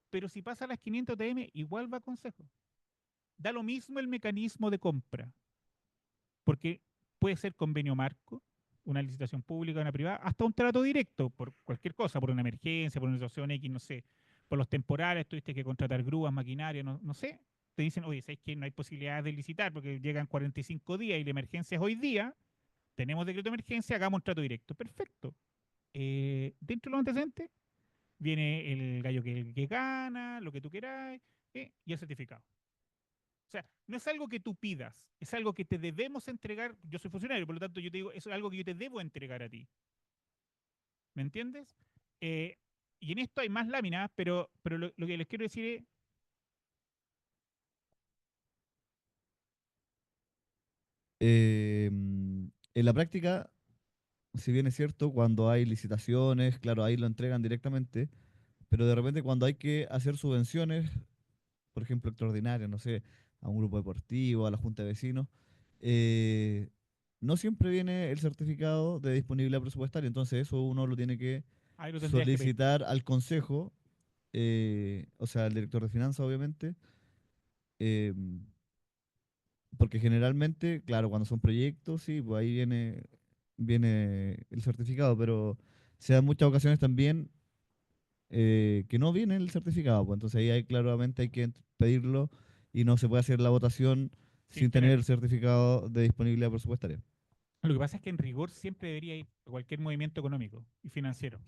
Pero si pasa a las 500 TM, igual va a consejo. Da lo mismo el mecanismo de compra, porque puede ser convenio marco, una licitación pública, una privada, hasta un trato directo, por cualquier cosa, por una emergencia, por una situación X, no sé, por los temporales, tuviste que contratar grúas, maquinaria, no sé, te dicen, oye, ¿sabes que no hay posibilidad de licitar porque llegan 45 días y la emergencia es hoy día? Tenemos decreto de emergencia, hagamos un trato directo. Perfecto. Dentro de los antecedentes viene el gallo que gana, lo que tú quieras, y el certificado. O sea, no es algo que tú pidas, es algo que te debemos entregar. Yo soy funcionario, por lo tanto yo te digo, eso es algo que yo te debo entregar a ti. ¿Me entiendes? Eh, y en esto hay más láminas, pero lo que les quiero decir es, En la práctica, si bien es cierto, cuando hay licitaciones, claro, ahí lo entregan directamente, pero de repente cuando hay que hacer subvenciones, por ejemplo, extraordinarias, no sé, a un grupo deportivo, a la junta de vecinos, eh, no siempre viene el certificado de disponibilidad presupuestaria, entonces eso uno lo tiene que ahí lo tendrías que pedir. solicitar al consejo, o sea, al director de finanzas, obviamente, eh, porque generalmente, claro, cuando son proyectos, sí, pues ahí viene el certificado, pero se dan muchas ocasiones también que no viene el certificado, pues entonces ahí claramente hay que pedirlo y no se puede hacer la votación Sin sin tener tenerlo. el certificado de disponibilidad presupuestaria. Lo que pasa es que en rigor siempre debería ir a cualquier movimiento económico y financiero.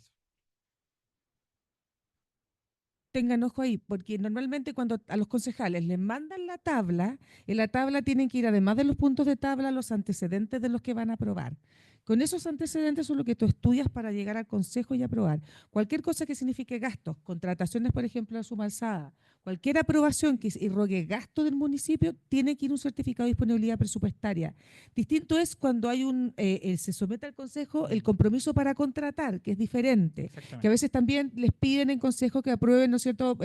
Tengan ojo ahí, porque normalmente cuando a los concejales les mandan la tabla, en la tabla tienen que ir, además de los puntos de tabla, los antecedentes de los que van a aprobar. Con esos antecedentes son lo que tú estudias para llegar al consejo y aprobar. Cualquier cosa que signifique gastos, contrataciones, por ejemplo, de suma alzada, cualquier aprobación que irrogue gasto del municipio, tiene que ir un certificado de disponibilidad presupuestaria. Distinto es cuando hay se somete al consejo el compromiso para contratar, que es diferente, que a Exactamente. veces también les piden en consejo que aprueben, ¿no es cierto?,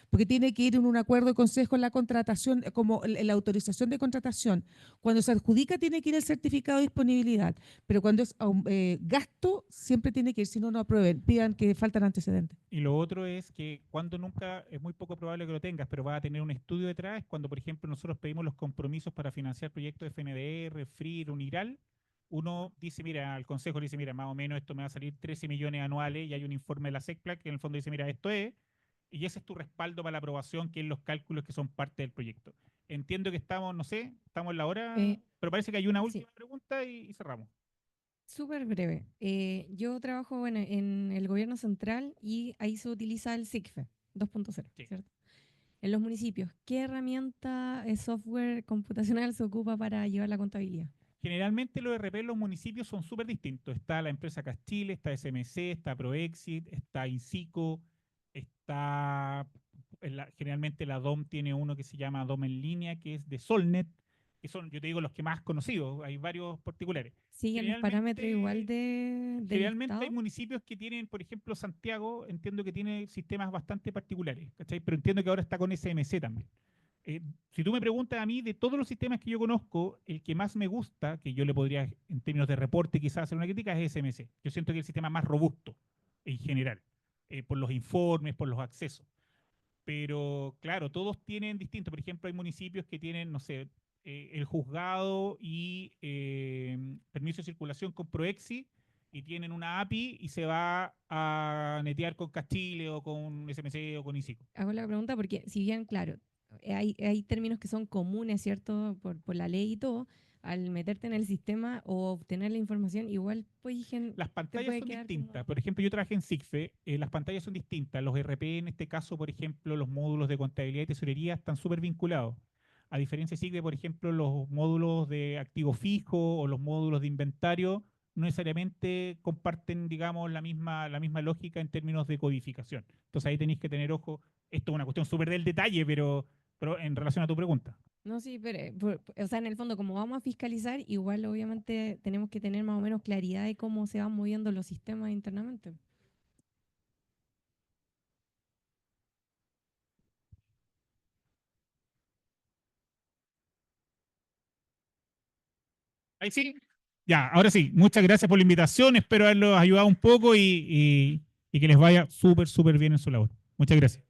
porque tiene que ir en un acuerdo de consejo en la contratación, como en la autorización de contratación. Cuando se adjudica tiene que ir el certificado de disponibilidad, pero cuando es gasto, siempre tiene que ir, si no, no aprueben, pidan que faltan antecedentes. Y lo otro es que cuando nunca, es muy poco probable que lo tengas, pero va a tener un estudio detrás, cuando por ejemplo nosotros pedimos los compromisos para financiar proyectos de FNDR, FRIR, UNIRAL, uno dice, mira, al consejo le dice, mira, más o menos esto me va a salir 13 millones anuales y hay un informe de la SECPLAC que en el fondo dice, mira, esto es, y ese es tu respaldo para la aprobación, que es los cálculos que son parte del proyecto. Entiendo que estamos, no sé, estamos en la hora, Eh, pero parece que hay una sí, última pregunta y cerramos. súper breve. Yo trabajo bueno, en el gobierno central y ahí se utiliza el SICFE 2.0, Sí. ¿cierto? En los municipios, ¿qué herramienta software computacional se ocupa para llevar la contabilidad? Generalmente los ERP en los municipios son súper distintos. Está la empresa Castile, está SMC, está Proexit, está Incico, está... generalmente la DOM tiene uno que se llama DOM en línea, que es de Solnet, que son, yo te digo, los que más conocidos. Hay varios particulares. ¿Siguen los parámetros igual Generalmente, del generalmente hay Estado? municipios que tienen, por ejemplo, Santiago, entiendo que tiene sistemas bastante particulares, ¿cachai? Pero entiendo que ahora está con SMC también. Si tú me preguntas a mí, de todos los sistemas que yo conozco, el que más me gusta, que yo le podría, en términos de reporte, quizás hacer una crítica, es SMC. Yo siento que es el sistema más robusto en general, por los informes, por los accesos. Pero claro, todos tienen distinto. Por ejemplo, hay municipios que tienen, no sé, el juzgado y permiso de circulación con Proexi y tienen una API y se va a netear con Castile o con SMC o con ICICO. Hago la pregunta porque, si bien, claro, hay términos que son comunes, ¿cierto? Por la ley y todo, al meterte en el sistema o obtener la información, igual pues, Las pantallas puede son quedar distintas. como- Por ejemplo, yo trabajé en SIGFE, las pantallas son distintas. Los RP, en este caso, por ejemplo, los módulos de contabilidad y tesorería están súper vinculados. A diferencia de SIGFE, por ejemplo, los módulos de activo fijo o los módulos de inventario no necesariamente comparten, digamos, la misma lógica en términos de codificación. Entonces ahí tenéis que tener ojo. Esto es una cuestión súper del detalle, pero en relación a tu pregunta. No, sí, pero, o sea, en el fondo, como vamos a fiscalizar, igual obviamente tenemos que tener más o menos claridad de cómo se van moviendo los sistemas internamente. Ahí sí. Ya, ahora sí. Muchas gracias por la invitación. Espero haberlos ayudado un poco y que les vaya súper, súper bien en su labor. Muchas gracias.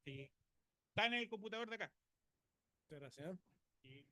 Sí. Está en el computador de acá. Muchas gracias. Y